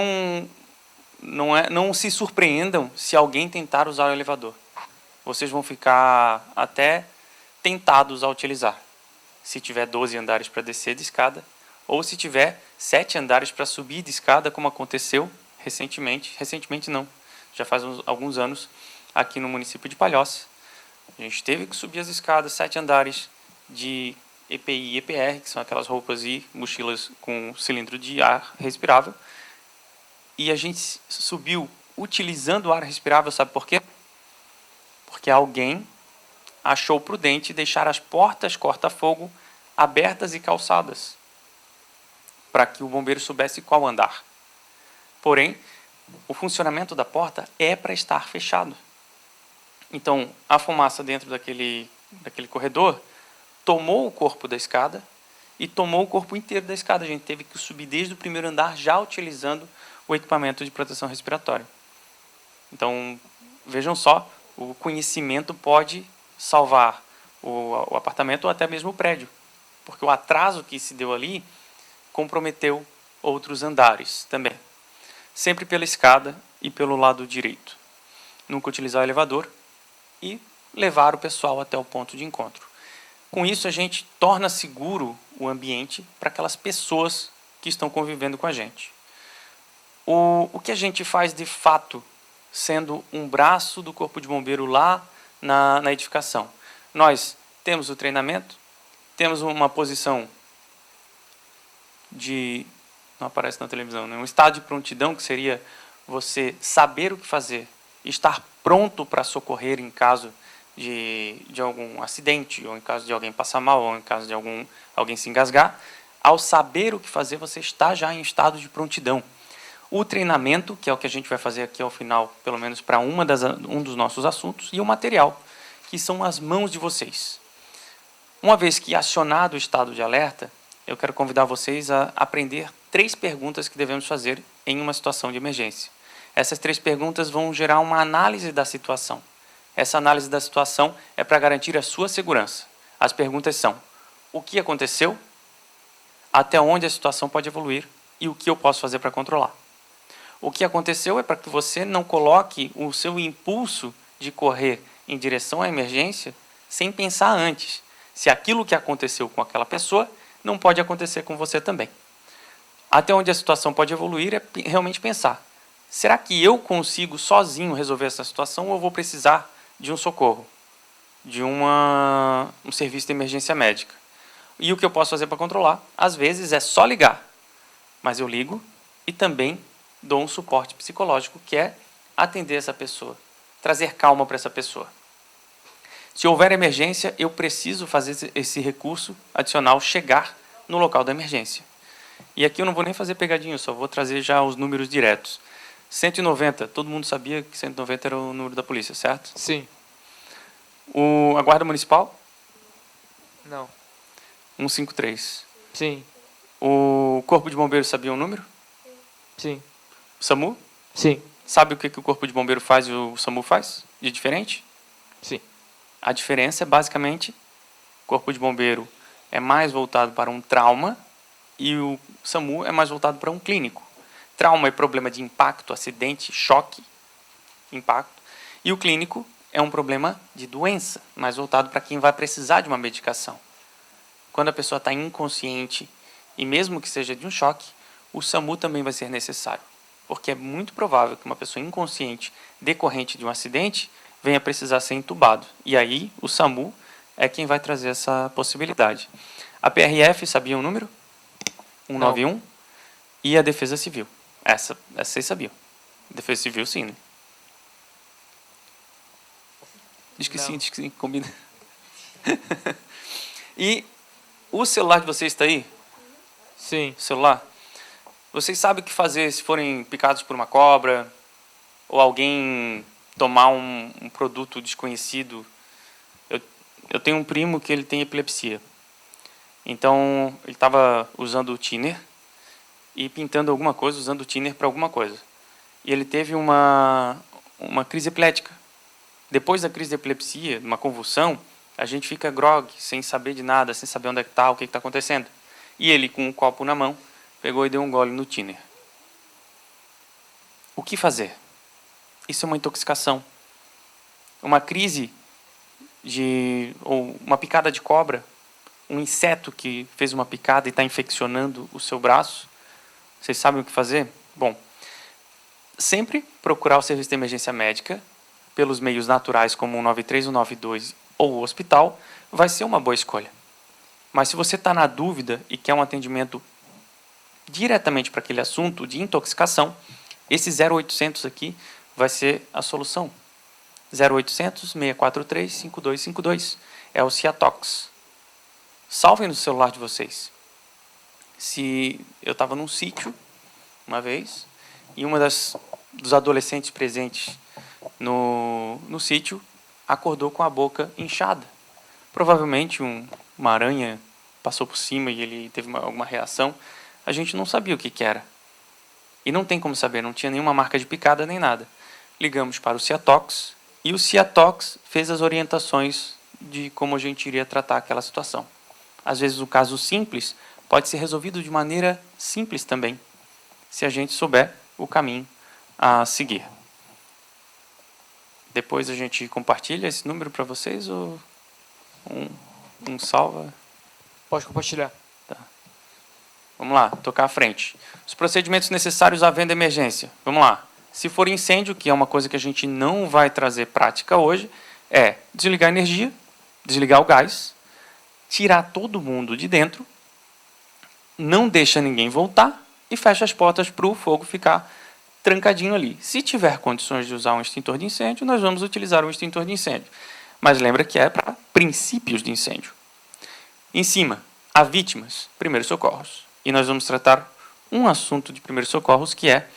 não se surpreendam se alguém tentar usar o elevador. Vocês vão ficar até tentados a utilizar. Se tiver 12 andares para descer de escada, ou se tiver 7 andares para subir de escada, como aconteceu recentemente não, já faz alguns anos, aqui no município de Palhoça. A gente teve que subir as escadas, 7 andares de EPI e EPR, que são aquelas roupas e mochilas com cilindro de ar respirável. E a gente subiu utilizando o ar respirável, sabe por quê? Porque alguém achou prudente deixar as portas corta-fogo abertas e calçadas, para que o bombeiro soubesse qual andar. Porém, o funcionamento da porta é para estar fechado. Então, a fumaça dentro daquele corredor tomou o corpo da escada e tomou o corpo inteiro da escada. A gente teve que subir desde o primeiro andar já utilizando o equipamento de proteção respiratória. Então, vejam só, o conhecimento pode salvar o apartamento ou até mesmo o prédio, porque o atraso que se deu ali comprometeu outros andares também. Sempre pela escada e pelo lado direito. Nunca utilizar o elevador e levar o pessoal até o ponto de encontro. Com isso, a gente torna seguro o ambiente para aquelas pessoas que estão convivendo com a gente. O que a gente faz de fato, sendo um braço do Corpo de Bombeiro lá na edificação? Nós temos o treinamento, temos uma posição de... não aparece na televisão, né? Um estado de prontidão, que seria você saber o que fazer, estar pronto para socorrer em caso de algum acidente, ou em caso de alguém passar mal, ou em caso de alguém se engasgar. Ao saber o que fazer, você está já em estado de prontidão. O treinamento, que é o que a gente vai fazer aqui ao final, pelo menos para um dos nossos assuntos, e o material, que são as mãos de vocês. Uma vez que acionado o estado de alerta, eu quero convidar vocês a aprender 3 perguntas que devemos fazer em uma situação de emergência. Essas 3 perguntas vão gerar uma análise da situação. Essa análise da situação é para garantir a sua segurança. As perguntas são: o que aconteceu? Até onde a situação pode evoluir? E o que eu posso fazer para controlar? O que aconteceu é para que você não coloque o seu impulso de correr em direção à emergência sem pensar antes. Se aquilo que aconteceu com aquela pessoa não pode acontecer com você também. Até onde a situação pode evoluir é realmente pensar: será que eu consigo sozinho resolver essa situação ou eu vou precisar de um socorro, de um serviço de emergência médica? E o que eu posso fazer para controlar? Às vezes é só ligar, mas eu ligo e também dou um suporte psicológico, que é atender essa pessoa, trazer calma para essa pessoa. Se houver emergência, eu preciso fazer esse recurso adicional chegar no local da emergência. E aqui eu não vou nem fazer pegadinha, eu só vou trazer já os números diretos. 190, todo mundo sabia que 190 era o número da polícia, certo? Sim. A Guarda Municipal? Não. 153. Sim. O Corpo de Bombeiros sabia o número? Sim. O SAMU? Sim. Sabe o que o Corpo de Bombeiro faz e o SAMU faz de diferente? Sim. A diferença é basicamente: o Corpo de Bombeiro é mais voltado para um trauma e o SAMU é mais voltado para um clínico. Trauma é problema de impacto, acidente, choque, impacto. E o clínico é um problema de doença, mais voltado para quem vai precisar de uma medicação. Quando a pessoa está inconsciente, e mesmo que seja de um choque, o SAMU também vai ser necessário. porque é muito provável que uma pessoa inconsciente decorrente de um acidente venha precisar ser entubado. E aí, o SAMU é quem vai trazer essa possibilidade. A PRF sabia o número? 191. E a Defesa Civil. Essa vocês sabiam. Defesa Civil, sim, né? Diz que sim, combina. E o celular de vocês está aí? Sim. O celular? Vocês sabem o que fazer se forem picados por uma cobra? Ou alguém tomar um produto desconhecido? Eu tenho um primo que ele tem epilepsia. Então, ele estava usando o thinner e pintando alguma coisa, usando o thinner para alguma coisa. E ele teve uma crise epilética. Depois da crise de epilepsia, uma convulsão, a gente fica grogue, sem saber de nada, sem saber onde é que está, o que está acontecendo. E ele, com um copo na mão, pegou e deu um gole no thinner. O que fazer? Isso é uma intoxicação. Uma crise ou uma picada de cobra, um inseto que fez uma picada e está infeccionando o seu braço. Vocês sabem o que fazer? Bom, sempre procurar o serviço de emergência médica pelos meios naturais como o 193, o 192 ou o hospital vai ser uma boa escolha. Mas se você está na dúvida e quer um atendimento diretamente para aquele assunto de intoxicação, esse 0800 aqui vai ser a solução. 0800 643 5252 é o Ciatox. Salvem no celular de vocês. Se eu estava num sítio uma vez e uma dos adolescentes presentes no sítio acordou com a boca inchada. Provavelmente uma aranha passou por cima e ele teve alguma reação. A gente não sabia o que era. E não tem como saber, não tinha nenhuma marca de picada nem nada. Ligamos para o Ciatox e o Ciatox fez as orientações de como a gente iria tratar aquela situação. Às vezes o caso simples pode ser resolvido de maneira simples também, se a gente souber o caminho a seguir. Depois a gente compartilha esse número para vocês ou um salva? Pode compartilhar. Tá. Vamos lá, tocar à frente. Os procedimentos necessários havendo emergência. Vamos lá. Se for incêndio, que é uma coisa que a gente não vai trazer prática hoje, é desligar a energia, desligar o gás, tirar todo mundo de dentro, não deixa ninguém voltar e fecha as portas para o fogo ficar trancadinho ali. Se tiver condições de usar um extintor de incêndio, nós vamos utilizar um extintor de incêndio. Mas lembra que é para princípios de incêndio. Em cima, há vítimas, primeiros socorros. E nós vamos tratar um assunto de primeiros socorros, que é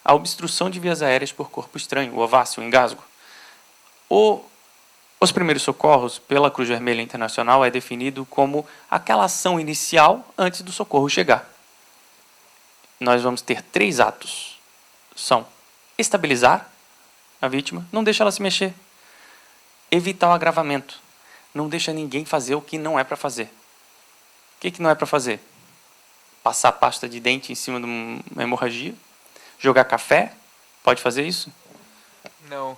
a obstrução de vias aéreas por corpo estranho, o ovácio, o engasgo. Os primeiros socorros, pela Cruz Vermelha Internacional, é definido como aquela ação inicial antes do socorro chegar. Nós vamos ter 3 atos. São estabilizar a vítima, não deixa ela se mexer. Evitar o agravamento. Não deixa ninguém fazer o que não é para fazer. O que não é para fazer? Passar pasta de dente em cima de uma hemorragia? Jogar café? Pode fazer isso? Não.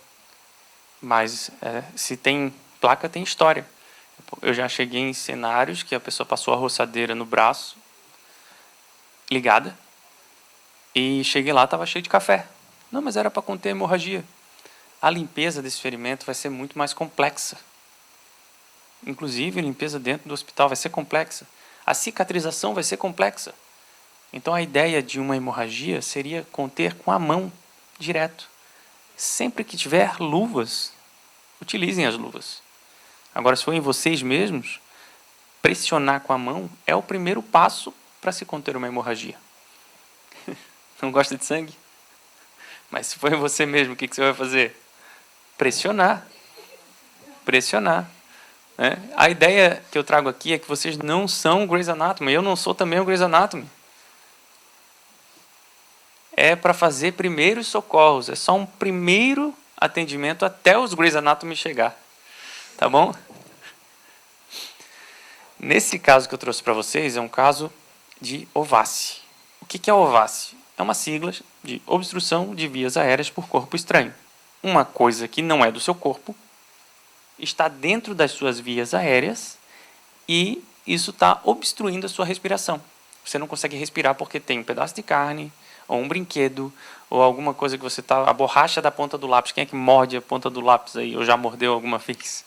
Mas se tem placa, tem história. Eu já cheguei em cenários que a pessoa passou a roçadeira no braço, ligada, e cheguei lá, estava cheio de café. Não, mas era para conter a hemorragia. A limpeza desse ferimento vai ser muito mais complexa. Inclusive, a limpeza dentro do hospital vai ser complexa. A cicatrização vai ser complexa. Então, a ideia de uma hemorragia seria conter com a mão, direto. Sempre que tiver luvas, utilizem as luvas. Agora, se for em vocês mesmos, pressionar com a mão é o primeiro passo para se conter uma hemorragia. Não gosta de sangue? Mas se for em você mesmo, o que você vai fazer? Pressionar. Pressionar. Né? A ideia que eu trago aqui é que vocês não são Grey's Anatomy. Eu não sou também o Grey's Anatomy. É para fazer primeiros socorros. É só um primeiro atendimento até os Grey's Anatomy chegar. Tá bom? Nesse caso que eu trouxe para vocês, é um caso de ovácie. O que é ovácie? É uma sigla de obstrução de vias aéreas por corpo estranho. Uma coisa que não é do seu corpo, está dentro das suas vias aéreas e isso está obstruindo a sua respiração. Você não consegue respirar porque tem um pedaço de carne, ou um brinquedo, ou alguma coisa que você está... A borracha da ponta do lápis. Quem é que morde a ponta do lápis aí? Ou já mordeu alguma vez?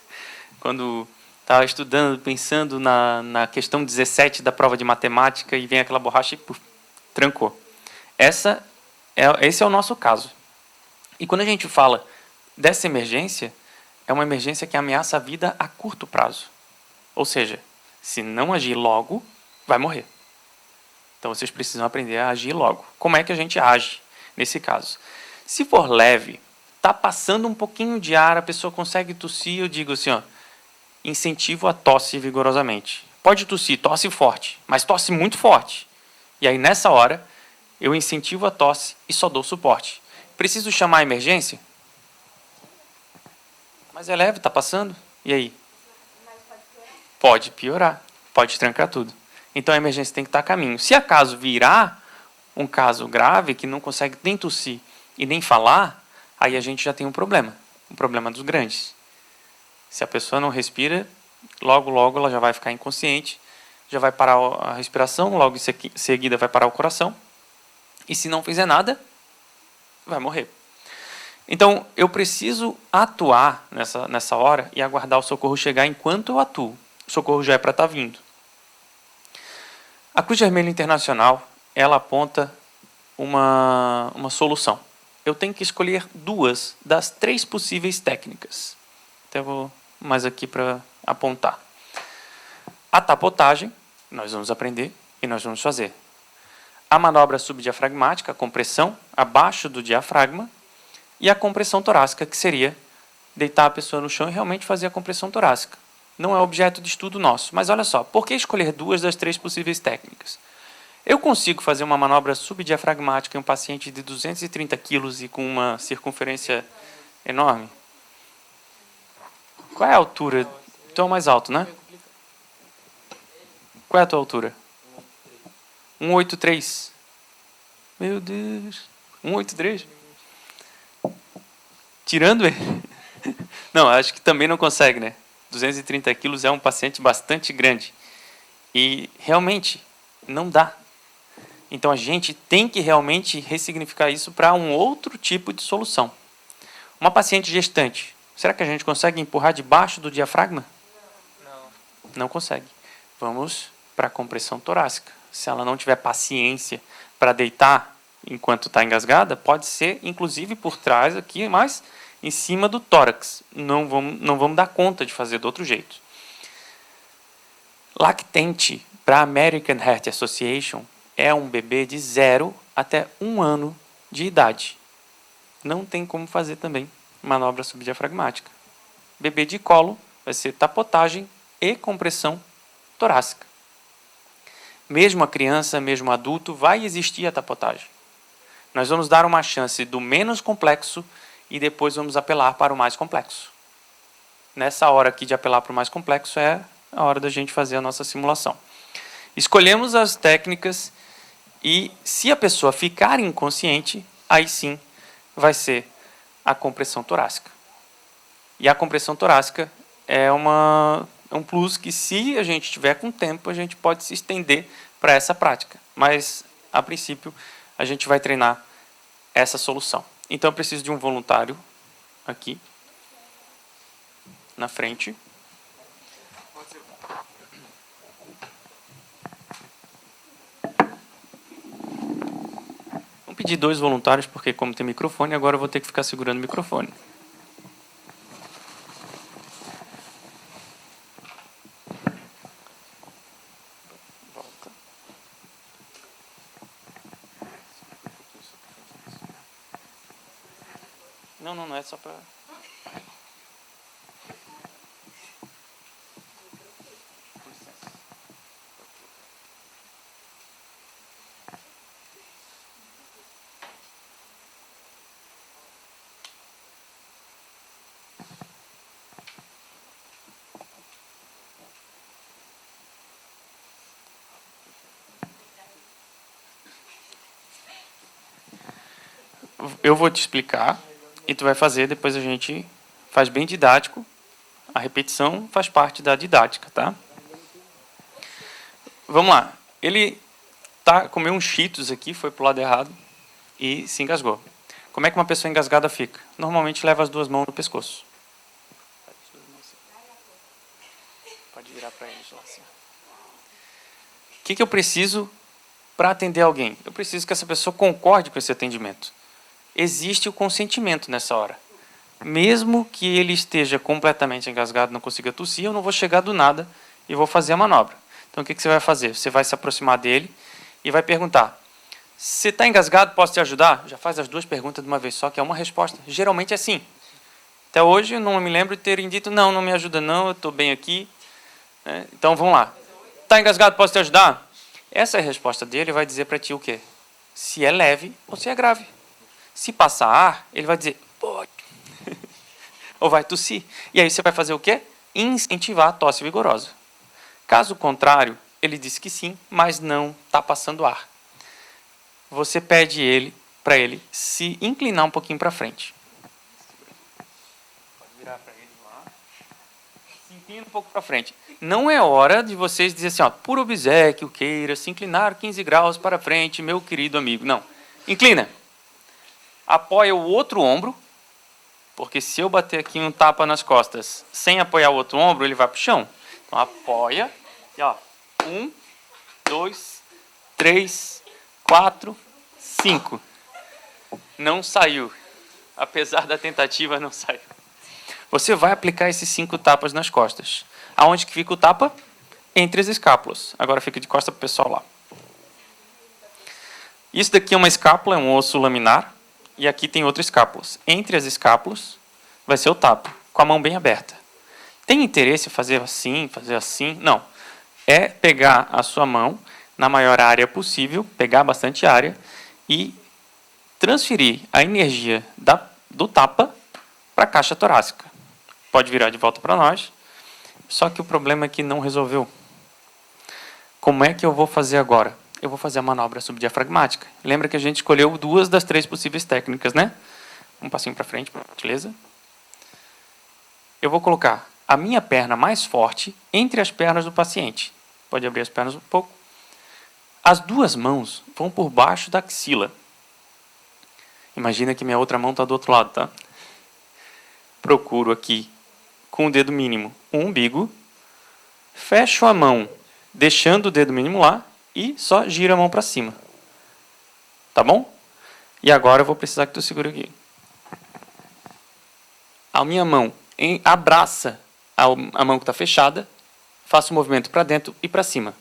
Quando estava estudando, pensando na questão 17 da prova de matemática e vem aquela borracha e puf, trancou. Esse é o nosso caso. E quando a gente fala dessa emergência, é uma emergência que ameaça a vida a curto prazo. Ou seja, se não agir logo, vai morrer. Então, vocês precisam aprender a agir logo. Como é que a gente age nesse caso? Se for leve, está passando um pouquinho de ar, a pessoa consegue tossir, eu digo assim, ó, incentivo a tosse vigorosamente. Pode tossir, tosse forte, mas tosse muito forte. E aí, nessa hora, eu incentivo a tosse e só dou suporte. Preciso chamar a emergência? Mas é leve, está passando. E aí? Pode piorar, pode trancar tudo. Então, a emergência tem que estar a caminho. Se acaso virar um caso grave, que não consegue nem tossir e nem falar, aí a gente já tem um problema dos grandes. Se a pessoa não respira, logo, logo ela já vai ficar inconsciente, já vai parar a respiração, logo em seguida vai parar o coração, e se não fizer nada, vai morrer. Então, eu preciso atuar nessa hora e aguardar o socorro chegar enquanto eu atuo. O socorro já é para estar vindo. A Cruz Vermelha Internacional, ela aponta uma solução. Eu tenho que escolher 2 das 3 possíveis técnicas. Então, eu vou mais aqui para apontar. A tapotagem, nós vamos aprender e nós vamos fazer. A manobra subdiafragmática, a compressão abaixo do diafragma, e a compressão torácica, que seria deitar a pessoa no chão e realmente fazer a compressão torácica. Não é objeto de estudo nosso. Mas olha só, por que escolher 2 das 3 possíveis técnicas? Eu consigo fazer uma manobra subdiafragmática em um paciente de 230 quilos e com uma circunferência enorme? Qual é a altura? Tu é o mais alto, né? Qual é a tua altura? 1,83. Meu Deus. 1,83? Tirando ele? Não, acho que também não consegue, né? 230 quilos é um paciente bastante grande. E realmente não dá. Então a gente tem que realmente ressignificar isso para um outro tipo de solução. Uma paciente gestante, será que a gente consegue empurrar debaixo do diafragma? Não. Não consegue. Vamos para a compressão torácica. Se ela não tiver paciência para deitar enquanto está engasgada, pode ser inclusive por trás aqui, mas em cima do tórax. Não vamos dar conta de fazer do outro jeito. Lactente, para a American Heart Association, é um bebê de 0 até 1 ano de idade. Não tem como fazer também manobra subdiafragmática. Bebê de colo vai ser tapotagem e compressão torácica. Mesmo a criança, mesmo o adulto, vai existir a tapotagem. Nós vamos dar uma chance do menos complexo e depois vamos apelar para o mais complexo. Nessa hora aqui de apelar para o mais complexo é a hora da gente fazer a nossa simulação. Escolhemos as técnicas e se a pessoa ficar inconsciente, aí sim vai ser a compressão torácica. E a compressão torácica é um plus que, se a gente tiver com tempo, a gente pode se estender para essa prática. Mas, a princípio, a gente vai treinar essa solução. Então, eu preciso de um voluntário aqui, na frente. Vamos pedir 2 voluntários, porque como tem microfone, agora eu vou ter que ficar segurando o microfone. Não é só para... Eu vou te explicar e tu vai fazer, depois a gente faz bem didático. A repetição faz parte da didática, tá? Vamos lá. Ele comeu um Cheetos aqui, foi pro lado errado e se engasgou. Como é que uma pessoa engasgada fica? Normalmente leva as duas mãos no pescoço. Pode virar para eles lá assim. O que eu preciso para atender alguém? Eu preciso que essa pessoa concorde com esse atendimento. Existe o consentimento nessa hora. Mesmo que ele esteja completamente engasgado, não consiga tossir, eu não vou chegar do nada e vou fazer a manobra. Então, o que você vai fazer? Você vai se aproximar dele e vai perguntar: você está engasgado, posso te ajudar? Já faz as duas perguntas de uma vez só, que é uma resposta. Geralmente é sim. Até hoje, eu não me lembro de terem dito: não, não me ajuda não, eu estou bem aqui. Então, vamos lá. Está engasgado, posso te ajudar? Essa é a resposta dele, vai dizer para ti o quê? Se é leve ou se é grave. Se passar ar, ele vai dizer: pode. Ou vai tossir. E aí você vai fazer o quê? Incentivar a tosse vigorosa. Caso contrário, ele diz que sim, mas não está passando ar. Você pede para ele se inclinar um pouquinho para frente. Pode virar para ele lá. Se inclina um pouco para frente. Não é hora de vocês dizer assim, ó, por obséquio, queira se inclinar 15 graus para frente, meu querido amigo. Não. Inclina. Apoia o outro ombro. Porque se eu bater aqui um tapa nas costas sem apoiar o outro ombro, ele vai para o chão. Então, apoia. E, ó, 1, 2, 3, 4, 5. Não saiu. Apesar da tentativa, não saiu. Você vai aplicar esses 5 tapas nas costas. Aonde que fica o tapa? Entre as escápulas. Agora fica de costa para o pessoal lá. Isso daqui é uma escápula, é um osso laminar. E aqui tem outras escápulas. Entre as escápulas vai ser o tapa, com a mão bem aberta. Tem interesse em fazer assim, fazer assim? Não. É pegar a sua mão na maior área possível, pegar bastante área e transferir a energia do tapa para a caixa torácica. Pode virar de volta para nós. Só que o problema é que não resolveu. Como é que eu vou fazer agora? Eu vou fazer a manobra subdiafragmática. Lembra que a gente escolheu 2 das 3 possíveis técnicas, né? Um passinho para frente, por gentileza. Eu vou colocar a minha perna mais forte entre as pernas do paciente. Pode abrir as pernas um pouco. As 2 mãos vão por baixo da axila. Imagina que minha outra mão está do outro lado, tá? Procuro aqui, com o dedo mínimo, o umbigo. Fecho a mão, deixando o dedo mínimo lá. E só gira a mão para cima. Tá bom? E agora eu vou precisar que tu segure aqui. A minha mão abraça a mão que está fechada. Faço o movimento para dentro e para cima.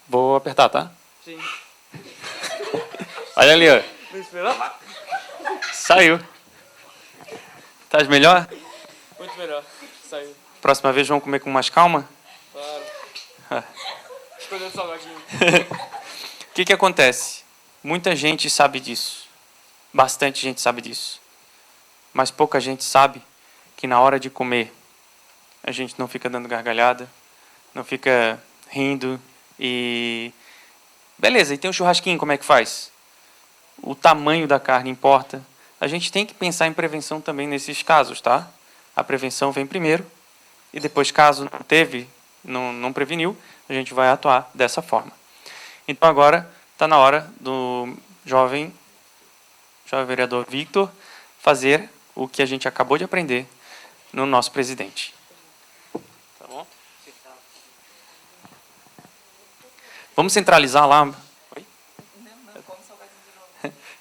Vou apertar, tá? Sim. Olha ali, ó. Saiu. Tá melhor? Muito melhor. Saiu. Próxima vez vamos comer com mais calma? Claro. Escolheu o salgadinho. O que acontece? Muita gente sabe disso. Bastante gente sabe disso. Mas pouca gente sabe que na hora de comer a gente não fica dando gargalhada, não fica rindo e... Beleza, e tem o churrasquinho, como é que faz? O tamanho da carne importa. A gente tem que pensar em prevenção também nesses casos, tá? A prevenção vem primeiro e depois, caso não teve, não preveniu, a gente vai atuar dessa forma. Então agora está na hora do jovem vereador Victor fazer o que a gente acabou de aprender no nosso presidente. Tá bom? Vamos centralizar lá. Oi?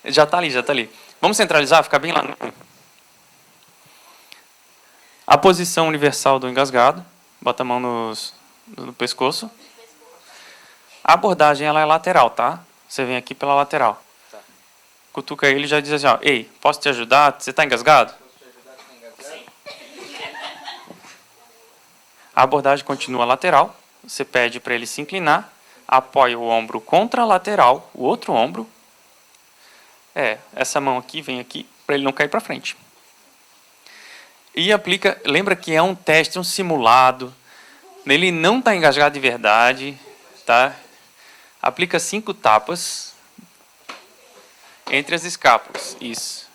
Já está ali, já está ali. Vamos centralizar, ficar bem lá. A posição universal do engasgado. Bota a mão no pescoço. A abordagem ela é lateral, tá? Você vem aqui pela lateral. Tá. Cutuca ele e já diz assim, ó, ei, posso te ajudar? Você está engasgado? Posso te ajudar? Tá engasgado? A abordagem continua lateral. Você pede para ele se inclinar. Apoia o ombro contra a lateral, o outro ombro. Essa mão aqui vem aqui para ele não cair para frente. E aplica, lembra que é um teste, um simulado. Ele não está engasgado de verdade, tá? Aplica 5 tapas entre as escápulas. Isso.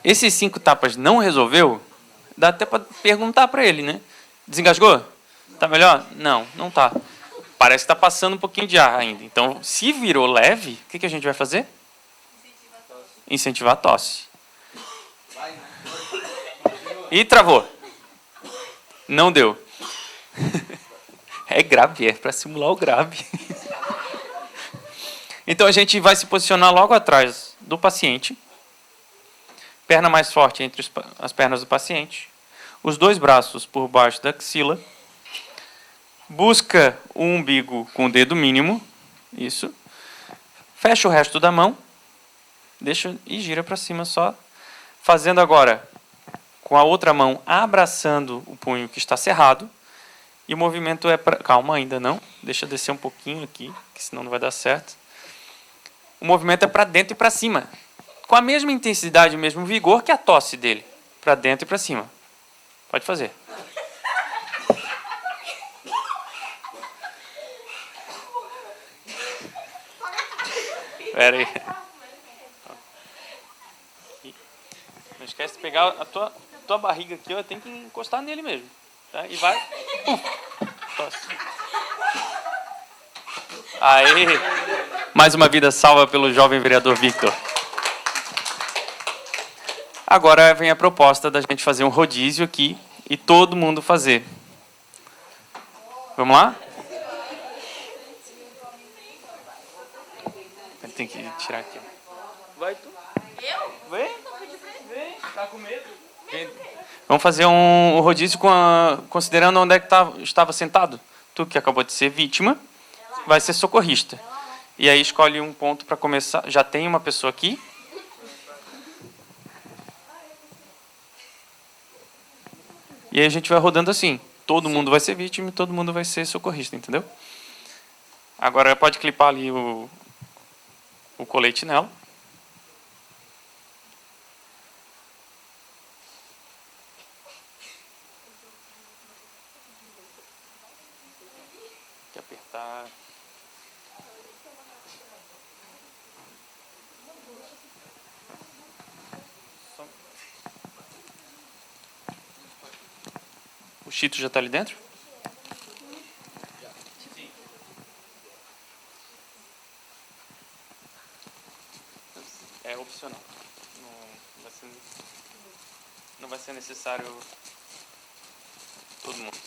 Esses 5 tapas não resolveu? Dá até para perguntar para ele, né? Desengasgou? Tá melhor? Não, não tá. Parece que está passando um pouquinho de ar ainda. Então, se virou leve, o que a gente vai fazer? incentivar a tosse. E travou. Não deu. É grave, é para simular o grave. Então a gente vai se posicionar logo atrás do paciente. Perna mais forte entre as pernas do paciente. Os dois braços por baixo da axila. Busca o umbigo com o dedo mínimo. Isso. Fecha o resto da mão. Deixa e gira para cima só. Fazendo agora com a outra mão abraçando o punho que está cerrado. E o movimento é para... Calma, ainda não. Deixa eu descer um pouquinho aqui, que senão não vai dar certo. O movimento é para dentro e para cima. Com a mesma intensidade e o mesmo vigor que a tosse dele. Para dentro e para cima. Pode fazer. Espera aí. Não esquece de pegar a tua barriga aqui, ó, tem que encostar nele mesmo. Tá? E vai. Tosse. Aê! Mais uma vida salva pelo jovem vereador Victor. Agora vem a proposta da gente fazer um rodízio aqui e todo mundo fazer. Vamos lá? Tem que tirar aqui. Vai tu. Eu? Vem. Vem. Tá com medo? Vem. Vamos fazer um rodízio considerando onde é que estava sentado. Tu que acabou de ser vítima, vai ser socorrista. E aí escolhe um ponto para começar. Já tem uma pessoa aqui. E aí a gente vai rodando assim. Todo mundo vai ser vítima e todo mundo vai ser socorrista, entendeu? Agora pode clipar ali o colete nela. Tem que apertar. O Chito já está ali dentro? Sim. É opcional. Não vai ser necessário todo mundo.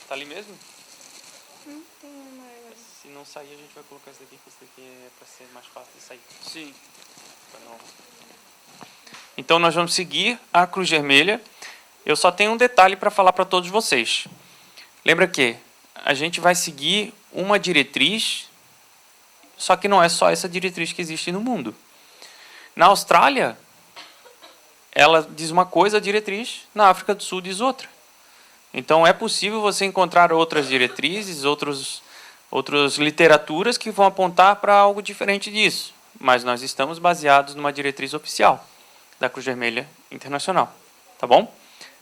Tá ali mesmo? Tem uma agora. Se não sair, a gente vai colocar esse daqui, porque esse daqui é para ser mais fácil de sair. Sim. Então nós vamos seguir a cruz vermelha. Eu só tenho um detalhe para falar para todos vocês. Lembra que a gente vai seguir uma diretriz, só que não é só essa diretriz que existe no mundo. Na Austrália, ela diz uma coisa, a diretriz, na África do Sul diz outra. Então é possível você encontrar outras diretrizes, outras literaturas que vão apontar para algo diferente disso. Mas nós estamos baseados numa diretriz oficial da Cruz Vermelha Internacional. Tá bom?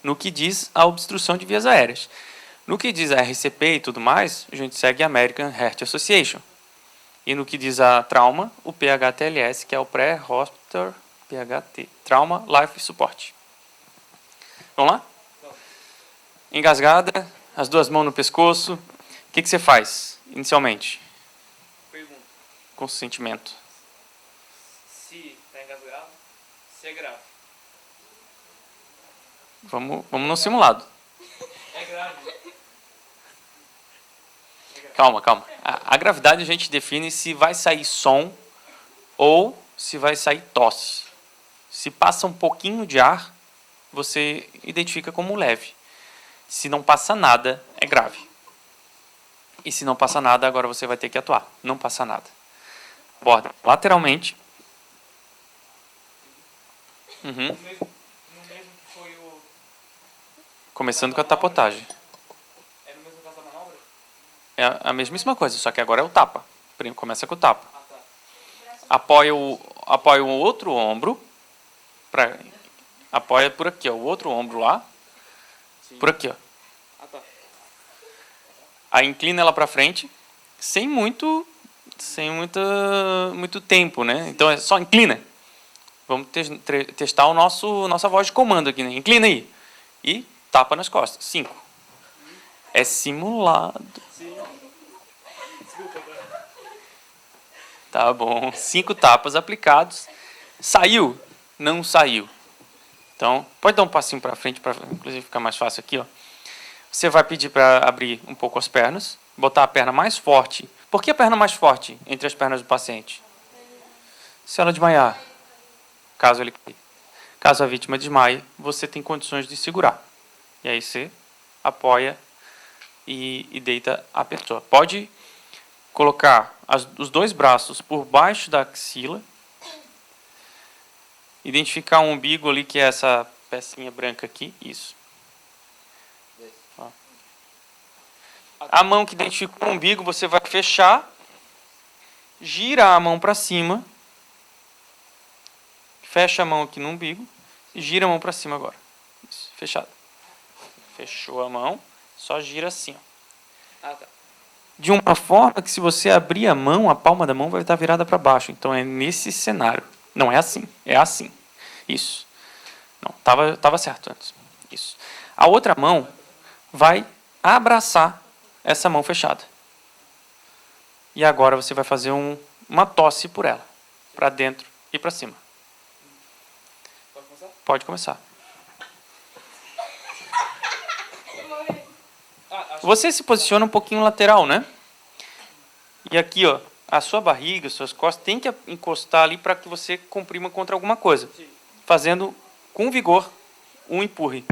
No que diz a obstrução de vias aéreas. No que diz a RCP e tudo mais, a gente segue a American Heart Association. E no que diz a trauma, o PHTLS, que é o Pré-Hospital PHT, Trauma Life Support. Vamos lá? Engasgada, as duas mãos no pescoço. O que você faz, inicialmente? Pergunta. Consentimento. Se está engasgado, se é grave. Vamos no simulado. É grave. Calma. A gravidade a gente define se vai sair som ou se vai sair tosse. Se passa um pouquinho de ar, você identifica como leve. Se não passa nada, é grave. E se não passa nada, agora você vai ter que atuar. Não passa nada. Borda lateralmente. No mesmo que foi o... Começando com a tapotagem. É no mesmo caso da manobra? É a mesmíssima coisa, só que agora é o tapa. Começa com o tapa. Ah, tá. Apoia o outro ombro. Apoia por aqui, ó, o outro ombro lá. Sim. Por aqui, ó. Ah, tá. Aí inclina ela para frente, sem muito tempo, né? Então é só inclina. Vamos testar nossa voz de comando aqui, né? Inclina aí. E tapa nas costas. 5. É simulado. Sim. Desculpa, Tá bom. 5 tapas aplicados. Saiu? Não saiu. Então, pode dar um passinho para frente, para inclusive ficar mais fácil aqui, ó. Você vai pedir para abrir um pouco as pernas, botar a perna mais forte. Por que a perna mais forte entre as pernas do paciente? Se ela desmaiar, caso a vítima desmaie, você tem condições de segurar. E aí você apoia e deita a pessoa. Pode colocar os 2 braços por baixo da axila. Identificar o umbigo ali, que é essa pecinha branca aqui. Isso. Ó. A mão que identifica o umbigo, você vai fechar. Gira a mão para cima. Fecha a mão aqui no umbigo. E gira a mão para cima agora. Isso, fechado. Fechou a mão. Só gira assim, ó. Tá. De uma forma que, se você abrir a mão, a palma da mão vai estar virada para baixo. Então é nesse cenário. Não é assim, é assim. Isso. Não, tava certo antes. Isso. A outra mão vai abraçar essa mão fechada. E agora você vai fazer uma tosse por ela, para dentro e para cima. Pode começar? Pode começar. Você se posiciona um pouquinho lateral, né? E aqui, ó, a sua barriga, suas costas, tem que encostar ali para que você comprima contra alguma coisa. Fazendo com vigor um empurre.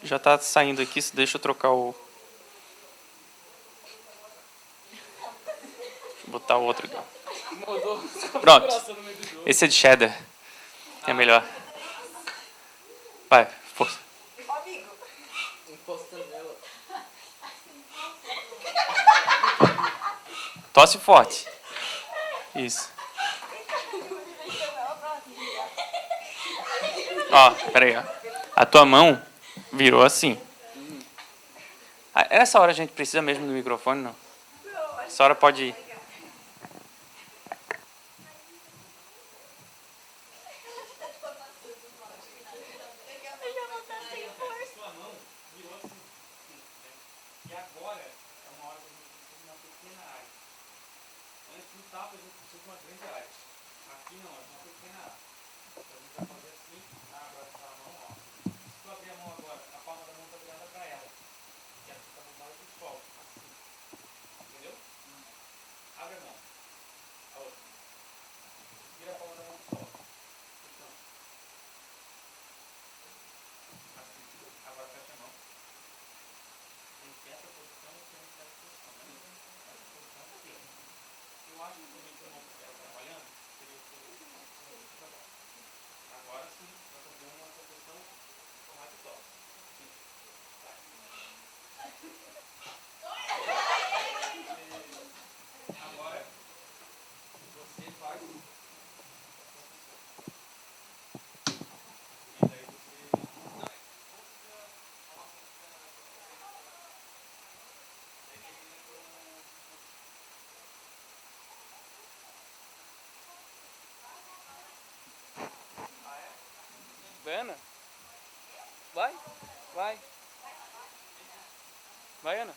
Já está saindo aqui, deixa eu trocar o... Vou botar o outro aqui. Pronto. Esse é de cheddar. É melhor. Vai, força. Tosse forte. Isso. Ó, peraí, ó. A tua mão virou assim. Nessa hora a gente precisa mesmo do microfone, não? Essa hora pode ir. Vai, Ana. Vai. Vai. Vai, Ana.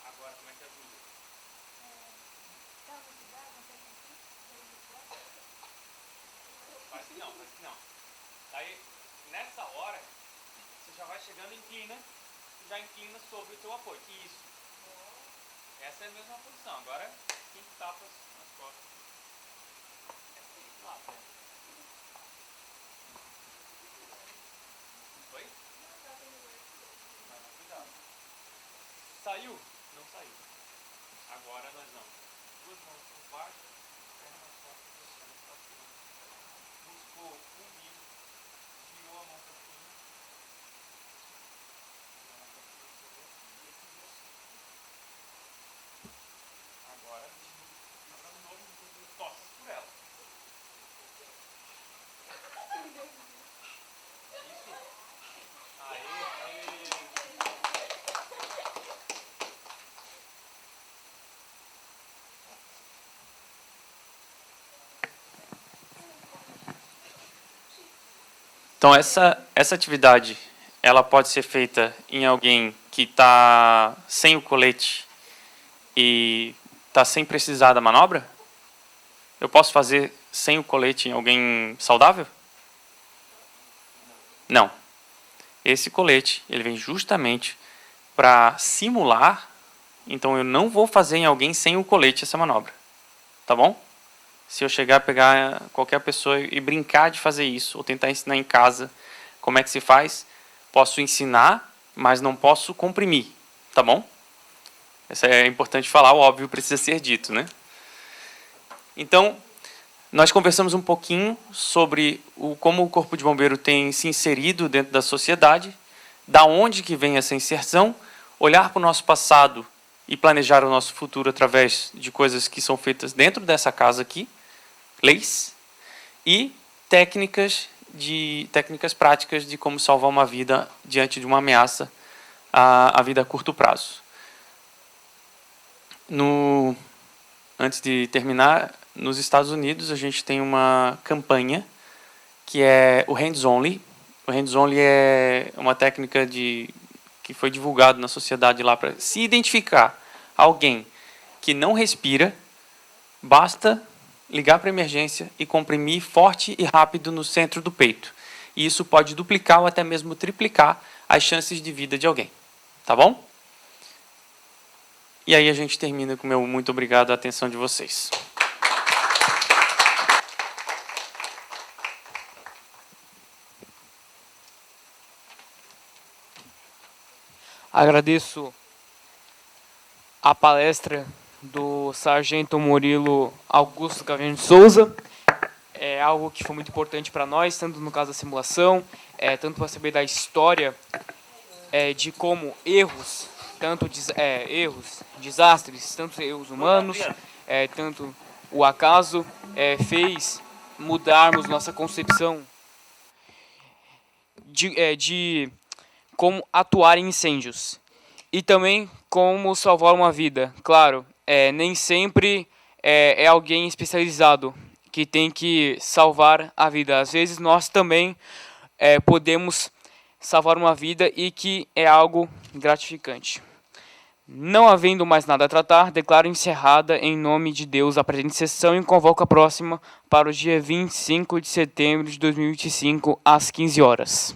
Agora, como é que ajuda? Faz que não. Aí, nessa hora, você já vai chegando e inclina, já inclina sobre o teu apoio. Que isso? Essa é a mesma posição. Agora, quem tapa as costas? Lá, né? Foi? Cuidado. Saiu? Não saiu. Agora nós vamos. Duas mãos por baixo, perna nas costas, puxando para cima. Buscou o umbigo, girou a mão para cima. Agora, agora de novo, tosse por ela. Isso. Aê. Então, essa atividade, ela pode ser feita em alguém que está sem o colete e está sem precisar da manobra? Eu posso fazer sem o colete em alguém saudável? Não. Esse colete, ele vem justamente para simular, então eu não vou fazer em alguém sem o colete essa manobra. Tá bom? Se eu chegar a pegar qualquer pessoa e brincar de fazer isso, ou tentar ensinar em casa como é que se faz, posso ensinar, mas não posso comprimir, tá bom? Isso é importante falar, o óbvio precisa ser dito, né? Então, nós conversamos um pouquinho sobre como o Corpo de Bombeiro tem se inserido dentro da sociedade, da onde que vem essa inserção, olhar para o nosso passado e planejar o nosso futuro através de coisas que são feitas dentro dessa casa aqui, leis, e técnicas práticas de como salvar uma vida diante de uma ameaça à vida a curto prazo. Antes de terminar, nos Estados Unidos a gente tem uma campanha que é o Hands Only. O Hands Only é uma técnica que foi divulgado na sociedade lá para se identificar alguém que não respira, basta ligar para a emergência e comprimir forte e rápido no centro do peito. E isso pode duplicar ou até mesmo triplicar as chances de vida de alguém. Tá bom? E aí a gente termina com o meu muito obrigado à atenção de vocês. Agradeço a palestra do Sargento Murilo Augusto Gavino de Souza. É algo que foi muito importante para nós, tanto no caso da simulação, tanto para saber da história de como erros, desastres, tanto erros humanos, tanto o acaso, fez mudarmos nossa concepção de como atuar em incêndios. E também como salvar uma vida. Claro, nem sempre é alguém especializado que tem que salvar a vida. Às vezes nós também podemos salvar uma vida e que é algo gratificante. Não havendo mais nada a tratar, declaro encerrada em nome de Deus a presente sessão e convoco a próxima para o dia 25 de setembro de 2025, às 15 horas.